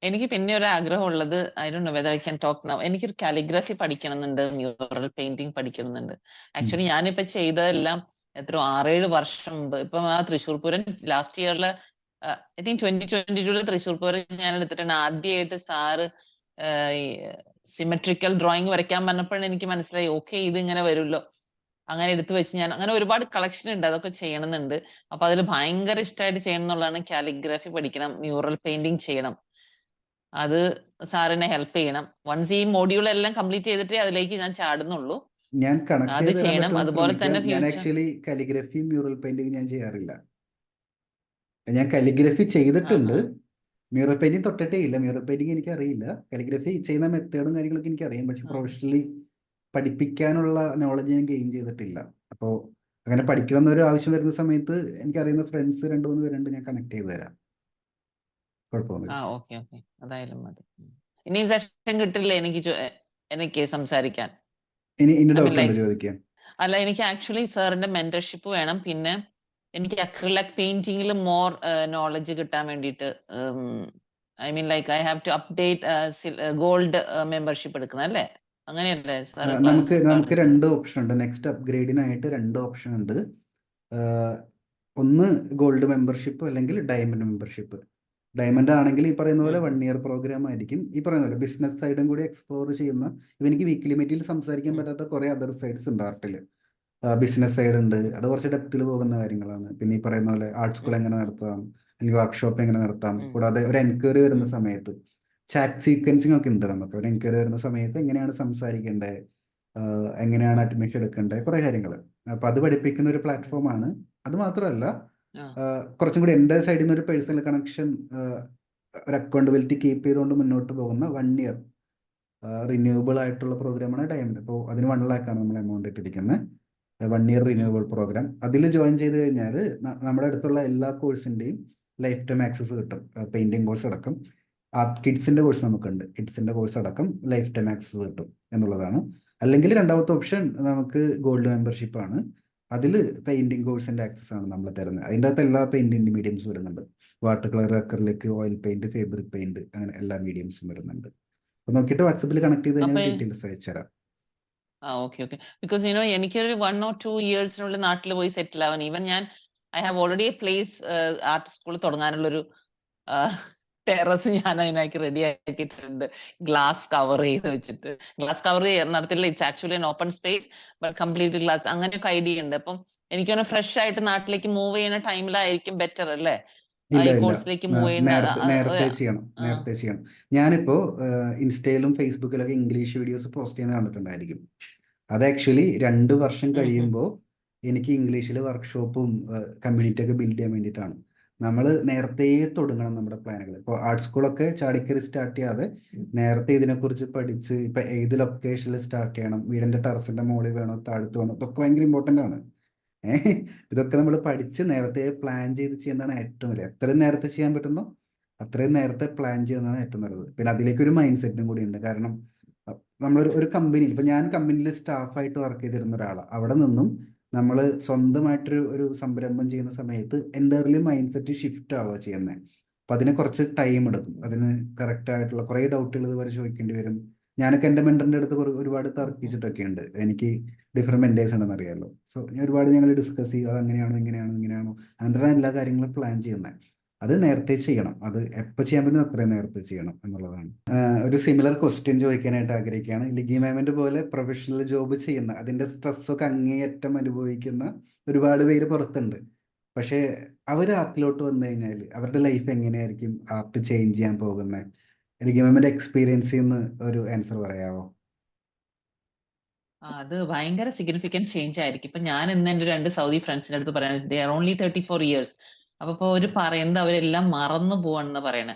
എനിക്ക് പിന്നെ ഒരു ആഗ്രഹം ഉള്ളത്, I don't know whether I can talk now. എനിക്കൊരു കാലിഗ്രഫി പഠിക്കണമെന്നുണ്ട്, മ്യൂറൽ പെയിന്റിംഗ് പഠിക്കണമെന്നുണ്ട്. ആക്ച്വലി ഞാനിപ്പോ ചെയ്തതെല്ലാം 6-7 വർഷം മുമ്പ്. ഇപ്പം ആ തൃശ്ശൂർ പൂരം ലാസ്റ്റ് ഇയറില്, ഐ തിങ്ക് 2022 തൃശ്ശൂർ പൂരം ഞാൻ എടുത്തിട്ടുണ്ട്. ആദ്യമായിട്ട് സാറ് സിമെട്രിക്കൽ ഡ്രോയിങ് വരയ്ക്കാൻ പറഞ്ഞപ്പോഴാണ് എനിക്ക് മനസ്സിലായി, ഓക്കെ ഇത് ഇങ്ങനെ വരുമല്ലോ. അങ്ങനെ എടുത്തു വെച്ച് ഞാൻ അങ്ങനെ ഒരുപാട് കളക്ഷൻ ഉണ്ട്, അതൊക്കെ ചെയ്യണമെന്നുണ്ട്. അപ്പൊ അതിൽ ഭയങ്കര ഇഷ്ടമായിട്ട് ചെയ്യണം എന്നുള്ളതാണ്. കാലിഗ്രഫി പഠിക്കണം, മ്യൂറൽ പെയിന്റിങ് ചെയ്യണം. അത് സാറിനെ ഹെൽപ്പ് ചെയ്യണം. വൺസ് ഈ മോഡ്യൂൾ എല്ലാം കംപ്ലീറ്റ് ചെയ്തിട്ടേ അതിലേക്ക് ഞാൻ ചാടുന്നുള്ളൂ. ഞാൻ കണക്ട് അത് ചെയ്ത് തരാൻ ചെയ്യണം. പറ്റുമോ അതുപോലെ തന്നെ ശ്രമിക്കാം. ഞാൻ ആക്ച്വലി കാലിഗ്രഫി മ്യൂറൽ പെയിന്റിങ് ഞാൻ ചെയ്യാറില്ല. ഞാൻ കാലിഗ്രഫി ചെയ്തിട്ടുണ്ട്, മ്യൂറൽ പെയിന്റിങ് തൊട്ടിട്ടേ ഇല്ല. മ്യൂറൽ പെയിന്റിങ് എനിക്ക് അറിയില്ല. കാലിഗ്രഫി ചെയ്യുന്ന മെത്തേഡും കാര്യങ്ങളൊക്കെ എനിക്ക് അറിയാം, പക്ഷെ പ്രൊഫഷണലി പഠിപ്പിക്കാനുള്ള നോളജ് ഞാൻ ഗെയിൻ ചെയ്തിട്ടില്ല. അപ്പോൾ അങ്ങനെ പഠിക്കണം എന്നൊരു ആവശ്യം വരുന്ന സമയത്ത് എനിക്കറിയുന്ന ഫ്രണ്ട്സ് 2-3 പേരുണ്ട്, ഞാൻ കണക്ട് ചെയ്ത് തരാം. കുഴപ്പമൊന്നുമില്ല. ഓക്കെ അതായാലും മതി. ഇനി സെഷൻ കിട്ടില്ല എനിക്ക് സംസാരിക്കാൻ. ഇനി ഡൗട്ട് ഉണ്ടോ ചോദിക്കാൻ? അല്ല, എനിക്ക് ആക്ച്വലി സാറിന്റെ മെന്റർഷിപ്പ് വേണം. പിന്നെ എനിക്ക് അക്രിലിക് പെയിന്റിംഗിൽ മോർ നോളജ് കിട്ടാൻ വേണ്ടിയിട്ട്, I mean like I have to update gold membership എടുക്കണം അല്ലേ? അങ്ങനെയല്ലേ സാർ? നമുക്ക് 2 ഓപ്ഷൻ ഉണ്ട്. നെക്സ്റ്റ് അപ്ഗ്രേഡിനായിട്ട് 2 ഓപ്ഷൻ ഉണ്ട്. ഒന്ന് ഗോൾഡ് മെമ്പർഷിപ്പ് അല്ലെങ്കിൽ ഡയമണ്ട് മെമ്പർഷിപ്പ്. ഡയമണ്ട് ആണെങ്കിൽ ഈ പറയുന്ന പോലെ 1 ഇയർ പ്രോഗ്രാം ആയിരിക്കും. ഈ പറയുന്ന പോലെ ബിസിനസ് സൈഡും കൂടി എക്സ്പ്ലോർ ചെയ്യുന്ന, എനിക്ക് വീക്കിലി മീറ്റിൽ സംസാരിക്കാൻ പറ്റാത്ത കുറെ അതർ സൈഡ്സ് ഉണ്ട് ആർട്ടിൽ. ബിസിനസ് സൈഡ് ഉണ്ട്, അത് കുറച്ച് ഡെപ്തിൽ പോകുന്ന കാര്യങ്ങളാണ്. പിന്നെ ഈ പറയുന്ന പോലെ ആർട്ട് സ്കൂൾ എങ്ങനെ നടത്താം, അല്ലെങ്കിൽ വർക്ക്ഷോപ്പ് എങ്ങനെ നടത്താം. കൂടാതെ ഒരു എൻക്വയറി വരുന്ന സമയത്ത് ചാറ്റ് സീക്വൻസിങ് ഒക്കെ ഉണ്ട്. നമുക്ക് ഒരു എൻക്വയറി വരുന്ന സമയത്ത് എങ്ങനെയാണ് സംസാരിക്കേണ്ടത്, എങ്ങനെയാണ് അഡ്മിഷൻ എടുക്കേണ്ടത്, കുറെ കാര്യങ്ങൾ. അപ്പൊ അത് പഠിപ്പിക്കുന്ന ഒരു പ്ലാറ്റ്ഫോമാണ്. അത് മാത്രമല്ല, കുറച്ചും കൂടി എൻ്റെ സൈഡിൽ നിന്ന് ഒരു പേഴ്സണൽ കണക്ഷൻ, ഒരു അക്കൗണ്ടബിലിറ്റി കീപ്പ് ചെയ്തുകൊണ്ട് മുന്നോട്ട് പോകുന്ന 1 ഇയർ റിന്യൂവബിൾ ആയിട്ടുള്ള പ്രോഗ്രാമാണ് ഡയമണ്ട്. അപ്പോൾ അതിന് 1 lakh നമ്മൾ എമൗണ്ട് ഇട്ടിരിക്കുന്നത്. 1 ഇയർ റിന്യൂവബിൾ പ്രോഗ്രാം. അതിൽ ജോയിൻ ചെയ്ത് കഴിഞ്ഞാൽ നമ്മുടെ അടുത്തുള്ള എല്ലാ കോഴ്സിൻ്റെയും ലൈഫ് ടൈം ആക്സസ് കിട്ടും. പെയിന്റിംഗ് കോഴ്സ് അടക്കം കിഡ്സിന്റെ കോഴ്സ് നമുക്കുണ്ട്. കിഡ്സിന്റെ കോഴ്സ് അടക്കം ലൈഫ് ടൈം ആക്സസ് കിട്ടും എന്നുള്ളതാണ്. അല്ലെങ്കിൽ രണ്ടാമത്തെ ഓപ്ഷൻ നമുക്ക് ഗോൾഡ് മെമ്പർഷിപ്പ് ആണ്. അതിൽ പെയിന്റിംഗ് കോഴ്സിന്റെ ആക്സസ് ആണ് നമ്മൾ തരുന്നത്. അതിൻ്റെ അകത്ത് എല്ലാ പെയിന്റിംഗ് മീഡിയംസും വരുന്നുണ്ട്. Water colour, acrylic, oil paint, fabric paint, അങ്ങനെ എല്ലാ മീഡിയംസും വരുന്നുണ്ട്. അപ്പൊ നോക്കിയിട്ട് വാട്സപ്പിൽ കണക്ട് ചെയ്ത് കഴിഞ്ഞാൽ ഡീറ്റെയിൽസ് അയച്ചുതരാം. ഓക്കെ ബിക്കോസ് എനിക്കൊരു 1 or 2 ഇയേഴ്സിനുള്ളിൽ നാട്ടിൽ പോയി സെറ്റിൽ ആവാൻ. ഈവൻ ഞാൻ I have already a place art school തുടങ്ങാനുള്ളൊരു ടെറസ് ഞാൻ അതിനാക്കി റെഡി ആക്കിയിട്ടുണ്ട്. ഗ്ലാസ് കവർ ചെയ്ത് വെച്ചിട്ട്, ഗ്ലാസ് കവർ നടത്തില്ല, it's actually an open space but complete glass. അങ്ങനെയൊക്കെ ഐഡിയ ഉണ്ട്. അപ്പം എനിക്കൊന്ന് ഫ്രഷ് ആയിട്ട് നാട്ടിലേക്ക് മൂവ് ചെയ്യുന്ന ടൈമിലായിരിക്കും ബെറ്റർ അല്ലേ? ഇല്ല ഈ ഇല്ല കോഴ്സിലേക്ക് മൂവ് ചെയ്യുന്ന നേരത്തെ ചെയ്യണം, ആ, നേരത്തെ ചെയ്യണം. ഞാനിപ്പോ ഇൻസ്റ്റയിലും ഫേസ്ബുക്കിലൊക്കെ ഇംഗ്ലീഷ് വീഡിയോസ് പോസ്റ്റ് ചെയ്യുന്ന കണ്ടിട്ടുണ്ടായിരിക്കും. അത് ആക്ച്വലി 2 വർഷം ഉം, ഉം. കഴിയുമ്പോൾ എനിക്ക് ഇംഗ്ലീഷിൽ വർക്ക്ഷോപ്പും കമ്മ്യൂണിറ്റി ഒക്കെ ബിൽഡ് ചെയ്യാൻ വേണ്ടിയിട്ടാണ്. നമ്മൾ നേരത്തെ തുടങ്ങണം നമ്മുടെ പ്ലാനുകൾ. ഇപ്പോൾ ആർട്ട് സ്കൂളൊക്കെ ചാടിക്കറി സ്റ്റാർട്ട് ചെയ്യാതെ നേരത്തെ ഇതിനെക്കുറിച്ച് പഠിച്ച് ഇപ്പം ഏത് ലൊക്കേഷനിൽ സ്റ്റാർട്ട് ചെയ്യണം, വീടിൻ്റെ ടെറസിൻ്റെ മുകളിൽ വേണോ താഴത്ത് വേണോ, ഇതൊക്കെ ഭയങ്കര ഇമ്പോർട്ടൻ്റ് ആണ്. ഇതൊക്കെ നമ്മൾ പഠിച്ച് നേരത്തെ പ്ലാൻ ചെയ്ത് ചെയ്യുന്നതാണ് ഏറ്റവും നല്ലത്. എത്രയും നേരത്തെ ചെയ്യാൻ പറ്റുന്നോ അത്രയും നേരത്തെ പ്ലാൻ ചെയ്യുന്നതാണ് ഏറ്റവും നല്ലത്. പിന്നെ അതിലേക്ക് ഒരു മൈൻഡ് സെറ്റും കൂടി ഉണ്ട്. കാരണം നമ്മളൊരു കമ്പനിയിൽ, ഇപ്പം ഞാൻ കമ്പനിയിൽ സ്റ്റാഫായിട്ട് വർക്ക് ചെയ്തിരുന്ന ഒരാളാണ്. അവിടെ നിന്നും നമ്മൾ സ്വന്തമായിട്ടൊരു സംരംഭം ചെയ്യുന്ന സമയത്ത് എൻ്റർലി മൈൻഡ് സെറ്റ് ഷിഫ്റ്റ് ആവുക ചെയ്യുന്നത്. അപ്പം അതിന് കുറച്ച് ടൈം എടുക്കും. അതിന് കറക്റ്റ് ആയിട്ടുള്ള കുറേ ഡൗട്ടുകൾ ഇതുവരെ ചോദിക്കേണ്ടി വരും. ഞാനൊക്കെ എൻ്റെ മെൻറ്ററിൻ്റെ അടുത്ത് ഒരുപാട് തർക്കിച്ചിട്ടൊക്കെ ഉണ്ട്. എനിക്ക് ഡിഫറെൻറ്റ് മെൻറ്റേഴ്സ് ഉണ്ടെന്ന് അറിയാമല്ലോ. സോ ഒരുപാട് ഞങ്ങൾ ഡിസ്കസ് ചെയ്യും, അത് അങ്ങനെയാണോ ഇങ്ങനെയാണോ ഇങ്ങനെയാണോ, അങ്ങനത്തെ എല്ലാ കാര്യങ്ങളും പ്ലാൻ ചെയ്യുന്നത്. അത് നേരത്തെ ചെയ്യണം. അത് എപ്പോൾ ചെയ്യാൻ പറ്റും അത്രയും നേരത്തെ ചെയ്യണം എന്നുള്ളതാണ്. ഒരു സിമിലർ ക്വസ്റ്റ്യൻ ചോദിക്കാനായിട്ട് ആഗ്രഹിക്കുകയാണ്. ലിഗി മാമിൻ്റെ പോലെ പ്രൊഫഷണൽ ജോബ് ചെയ്യുന്ന അതിൻ്റെ സ്ട്രെസ്സൊക്കെ അങ്ങേയറ്റം അനുഭവിക്കുന്ന ഒരുപാട് പേര് പുറത്തുണ്ട്. പക്ഷേ അവർ ആർട്ടിലോട്ട് വന്നു കഴിഞ്ഞാൽ അവരുടെ ലൈഫ് എങ്ങനെയായിരിക്കും ആർട്ട് ചേഞ്ച് ചെയ്യാൻ പോകുന്നത്? ലിഗി മാമിൻ്റെ എക്സ്പീരിയൻസിൽ നിന്ന് ഒരു ആൻസർ പറയാമോ? അത് ഭയങ്കര സിഗ്നിഫിക്കന്റ് ചേഞ്ച് ആയിരിക്കും. ഇപ്പൊ ഞാൻ ഇന്ന് എന്റെ 2 സൗദി ഫ്രണ്ട്സിന്റെ അടുത്ത് പറയാൻ, ദേ ആർ ഓൺലി 34 years. അപ്പൊ ഇപ്പൊ അവര് പറയുന്നത് അവരെല്ലാം മറന്നു പോവാണെന്ന് പറയണേ.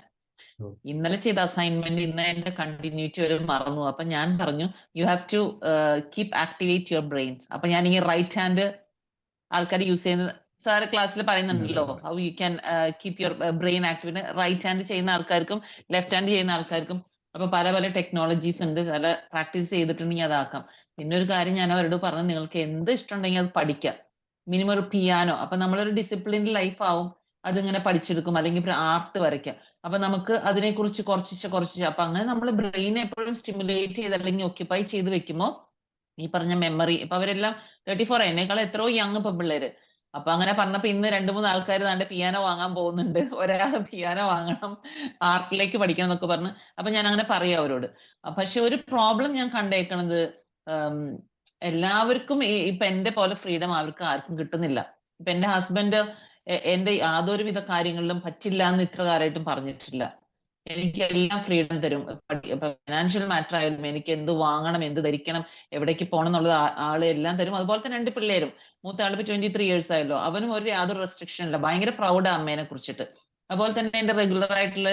ഓ. ഇന്നലെ ചെയ്ത അസൈൻമെന്റ് ഇന്ന് എന്റെ കണ്ടിന്യൂറ്റി ഒരു മറന്നു. അപ്പൊ ഞാൻ പറഞ്ഞു, you have to keep activate your brain. അപ്പൊ ഞാൻ ഈ റൈറ്റ് ഹാൻഡ് ആൾക്കാർ യൂസ് ചെയ്യുന്നത് സാറ് ക്ലാസ്സിൽ അതെ പറയുന്നുണ്ടല്ലോ, അതെ. How you can keep your brain active. Right hand ചെയ്യുന്ന ആൾക്കാർക്കും ലെഫ്റ്റ് ഹാൻഡ് ചെയ്യുന്ന ആൾക്കാർക്കും അപ്പൊ പല പല ടെക്നോളജീസ് ഉണ്ട്. പല പ്രാക്ടീസ് ചെയ്തിട്ടുണ്ടെങ്കിൽ അതാക്കാം. പിന്നെ ഒരു കാര്യം ഞാൻ അവരോട് പറഞ്ഞു, നിങ്ങൾക്ക് എന്ത് ഇഷ്ടമുണ്ടെങ്കിൽ അത് പഠിക്കാം. മിനിമം ഒരു പിയാനോ. അപ്പൊ നമ്മളൊരു ഡിസിപ്ലിൻഡ് ലൈഫ് ആവും, അതിങ്ങനെ പഠിച്ചെടുക്കും. അല്ലെങ്കിൽ ആർട്ട് വരയ്ക്കാം. അപ്പൊ നമുക്ക് അതിനെക്കുറിച്ച് കുറച്ച് അപ്പൊ അങ്ങനെ നമ്മൾ ബ്രെയിനെ എപ്പോഴും സ്റ്റിമുലേറ്റ് ചെയ്ത് അല്ലെങ്കിൽ ഒക്യുപ്പൈ ചെയ്ത് വെക്കുമ്പോൾ ഈ പറഞ്ഞ മെമ്മറി. ഇപ്പൊ അവരെല്ലാം 34, എന്നേക്കാൾ എത്രയോ യങ് പെൺപിള്ളേര്. അപ്പൊ അങ്ങനെ പറഞ്ഞപ്പോ ഇന്ന് 2-3 ആൾക്കാർ താണ്ടെ പിയാനോ വാങ്ങാൻ പോകുന്നുണ്ട്. ഒരാൾ പിയാനോ വാങ്ങണം, ആർട്ടിലേക്ക് പഠിക്കണം എന്നൊക്കെ പറഞ്ഞു. അപ്പൊ ഞാൻ അങ്ങനെ പറയാം അവരോട്. പക്ഷെ ഒരു പ്രോബ്ലം ഞാൻ കണ്ടേക്കണത്, ഉം, എല്ലാവർക്കും ഇപ്പൊ എന്റെ പോലെ ഫ്രീഡം അവർക്ക് ആർക്കും കിട്ടുന്നില്ല. ഇപ്പൊ എന്റെ ഹസ്ബൻഡ് എന്റെ യാതൊരു വിധ കാര്യങ്ങളിലും പറ്റില്ല എന്ന് ഇത്ര കാലമായിട്ടും പറഞ്ഞിട്ടില്ല. എനിക്ക് എല്ലാം ഫ്രീഡം തരും. ഫിനാൻഷ്യൽ മാറ്റർ ആയാലും എനിക്ക് എന്ത് വാങ്ങണം, എന്ത് ധരിക്കണം, എവിടേക്ക് പോകണം എന്നുള്ളത് ആള് എല്ലാം തരും. അതുപോലെ തന്നെ 2 പിള്ളേരും. മൂത്ത ആളിപ്പോ 23 years ആയല്ലോ, അവനും യാതൊരു റെസ്ട്രിക്ഷൻ ഇല്ല. ഭയങ്കര പ്രൗഡ് അമ്മേനെ കുറിച്ചിട്ട്. അതുപോലെ തന്നെ എന്റെ റെഗുലർ ആയിട്ടുള്ള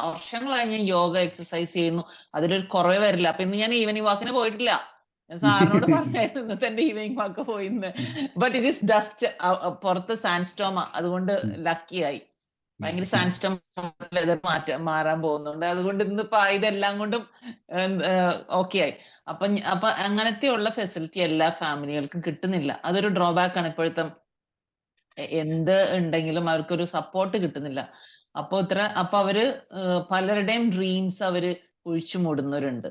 വർഷങ്ങളായി ഞാൻ യോഗ എക്സസൈസ് ചെയ്യുന്നു. അതിലൊരു കുറവ് വരില്ല. അപ്പൊ ഇന്ന് ഞാൻ ഈവനിങ് വാക്കിന് പോയിട്ടില്ല. ഞാൻ സാറിനോട് പറഞ്ഞായിരുന്നു ഇന്നത്തെ എന്റെ ഈവനിങ് വാക്ക് പോയിന്ന്. But it is dust. പുറത്ത് സാൻഡ് സ്റ്റോം, അതുകൊണ്ട് ലക്കിയായി. ഭയങ്കര സാൻഡ് സ്റ്റോം വെതർ മാറാൻ പോകുന്നുണ്ട്. അതുകൊണ്ട് ഇന്നിപ്പോ ഇതെല്ലാം കൊണ്ടും ഓക്കെ ആയി. അപ്പൊ അങ്ങനത്തെയുള്ള ഫെസിലിറ്റി എല്ലാ ഫാമിലികൾക്കും കിട്ടുന്നില്ല. അതൊരു ഡ്രോബാക്ക് ആണ് ഇപ്പോഴത്തെ. എന്ത് ഉണ്ടെങ്കിലും അവർക്കൊരു സപ്പോർട്ട് കിട്ടുന്നില്ല. അപ്പൊ അവര് പലരുടെയും ഡ്രീംസ് അവര് കുഴിച്ചു മൂടുന്നവരുണ്ട്.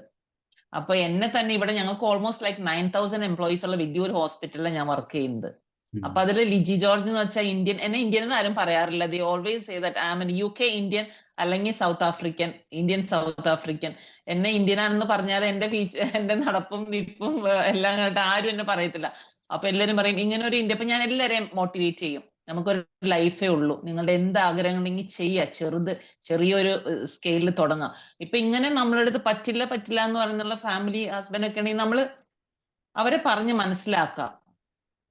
അപ്പൊ എന്നെ തന്നെ ഇവിടെ ഞങ്ങൾക്ക് ഓൾമോസ്റ്റ് ലൈക്ക് 9000 എംപ്ലോയീസ് ഉള്ള വലിയൊരു ഹോസ്പിറ്റലിലാണ് ഞാൻ വർക്ക് ചെയ്യുന്നത്. അപ്പൊ അതിൽ ലിജി ജോർജ് എന്ന് വെച്ചാൽ ഇന്ത്യൻ. എന്നെ ഇന്ത്യൻ എന്ന് ആരും പറയാറില്ല. They always say that I am an UK Indian അല്ലെങ്കിൽ South African, Indian South African. എന്നെ ഇന്ത്യൻ ആണെന്ന് പറഞ്ഞാൽ എന്റെ നടപ്പും നിപ്പും എല്ലാം കണ്ടിട്ട് ആരും എന്നെ പറയത്തില്ല. അപ്പൊ എല്ലാവരും പറയും ഇങ്ങനെ ഒരു ഇന്ത്യ. അപ്പൊ ഞാൻ എല്ലാവരെയും മോട്ടിവേറ്റ് ചെയ്യും, നമുക്കൊരു ലൈഫേ ഉള്ളൂ, നിങ്ങളുടെ എന്ത് ആഗ്രഹം ഉണ്ടെങ്കിൽ ചെയ്യുക, ചെറിയൊരു സ്കെയിലിൽ തുടങ്ങാം. ഇപ്പൊ ഇങ്ങനെ നമ്മളുടെ അടുത്ത് പറ്റില്ല എന്ന് പറയുന്നുള്ള ഫാമിലി ഹസ്ബൻഡ് ഒക്കെ ആണെങ്കിൽ നമ്മള് അവരെ പറഞ്ഞ് മനസ്സിലാക്കാം.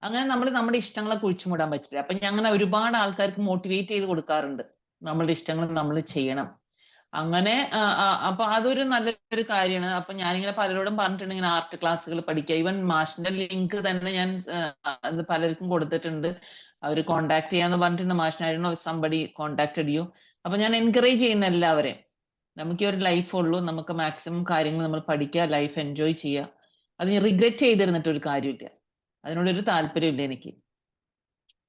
അങ്ങനെ നമ്മൾ നമ്മുടെ ഇഷ്ടങ്ങളെ കുഴിച്ചുമൂടാൻ പറ്റില്ല. അപ്പൊ ഞാൻ അങ്ങനെ ഒരുപാട് ആൾക്കാർക്ക് മോട്ടിവേറ്റ് ചെയ്ത് കൊടുക്കാറുണ്ട്, നമ്മളുടെ ഇഷ്ടങ്ങൾ നമ്മൾ ചെയ്യണം. അങ്ങനെ അപ്പൊ അതൊരു നല്ലൊരു കാര്യമാണ്. അപ്പൊ ഞാനിങ്ങനെ പലരോടും പറഞ്ഞിട്ടുണ്ട് ഇങ്ങനെ ആർട്ട് ക്ലാസ്സുകൾ പഠിക്കുക. ഈവൻ മാഷിന്റെ ലിങ്ക് തന്നെ ഞാൻ അത് പലർക്കും കൊടുത്തിട്ടുണ്ട്. അവർ കോണ്ടാക്ട് ചെയ്യാന്ന് പറഞ്ഞിട്ടുണ്ട്. മാഷിനായിരുന്നു സംബഡി കോണ്ടാക്റ്റഡ് യു. അപ്പൊ ഞാൻ എൻകറേജ് ചെയ്യുന്ന എല്ലാവരെയും, നമുക്ക് ഈ ഒരു ലൈഫ് ഉള്ളൂ, നമുക്ക് മാക്സിമം കാര്യങ്ങൾ നമ്മൾ പഠിക്കുക, ലൈഫ് എൻജോയ് ചെയ്യുക. അത് റിഗ്രറ്റ് ചെയ്തിരുന്നിട്ട് ഒരു കാര്യമില്ല. അതിനോടൊരു താല്പര്യമില്ല എനിക്ക്.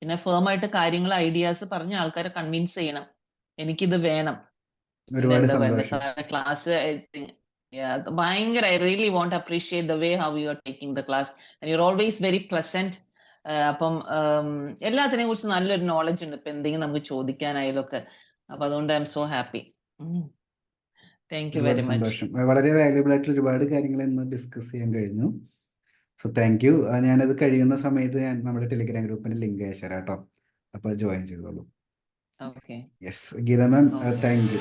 പിന്നെ ഫേം ആയിട്ട് കാര്യങ്ങൾ ഐഡിയാസ് പറഞ്ഞ് ആൾക്കാരെ കൺവിൻസ് ചെയ്യണം, എനിക്കിത് വേണം, ഒരുപാട് ഇതെന്താ വേണ്ട സന്തോഷം. സാറിന്റെ ക്ലാസ്. ഭയങ്കര I really want appreciate the way how you are taking the class and you are always very pleasant. അപ്പം എല്ലാത്തിനെ കുറിച്ച് നല്ലൊരു നോളജ് ഉണ്ട്. ഇപ്പൊ എന്തെങ്കിലും നമുക്ക് ചോദിക്കാനായാലും ഒക്കെ. അപ്പൊ അതുകൊണ്ട് I M so happy. Thank you ഒരുപാട് വെരി മച്ച്. സന്തോഷം. വളരെ വാല്യുബിൾ ആയിട്ടുള്ള ഒരുപാട് കാര്യങ്ങൾ ഇന്ന് ഡിസ്കസ് ചെയ്യാൻ കഴിഞ്ഞു. So thank you. ഞാനത് കഴിയുന്ന സമയത്ത് ഞാൻ നമ്മുടെ ടെലിഗ്രാം ഗ്രൂപ്പിന്റെ ലിങ്ക് അയച്ചുതരാം കേട്ടോ. അപ്പോൾ ജോയിൻ ചെയ്തോളൂ. Okay yes Geeta ma'am, okay thank U.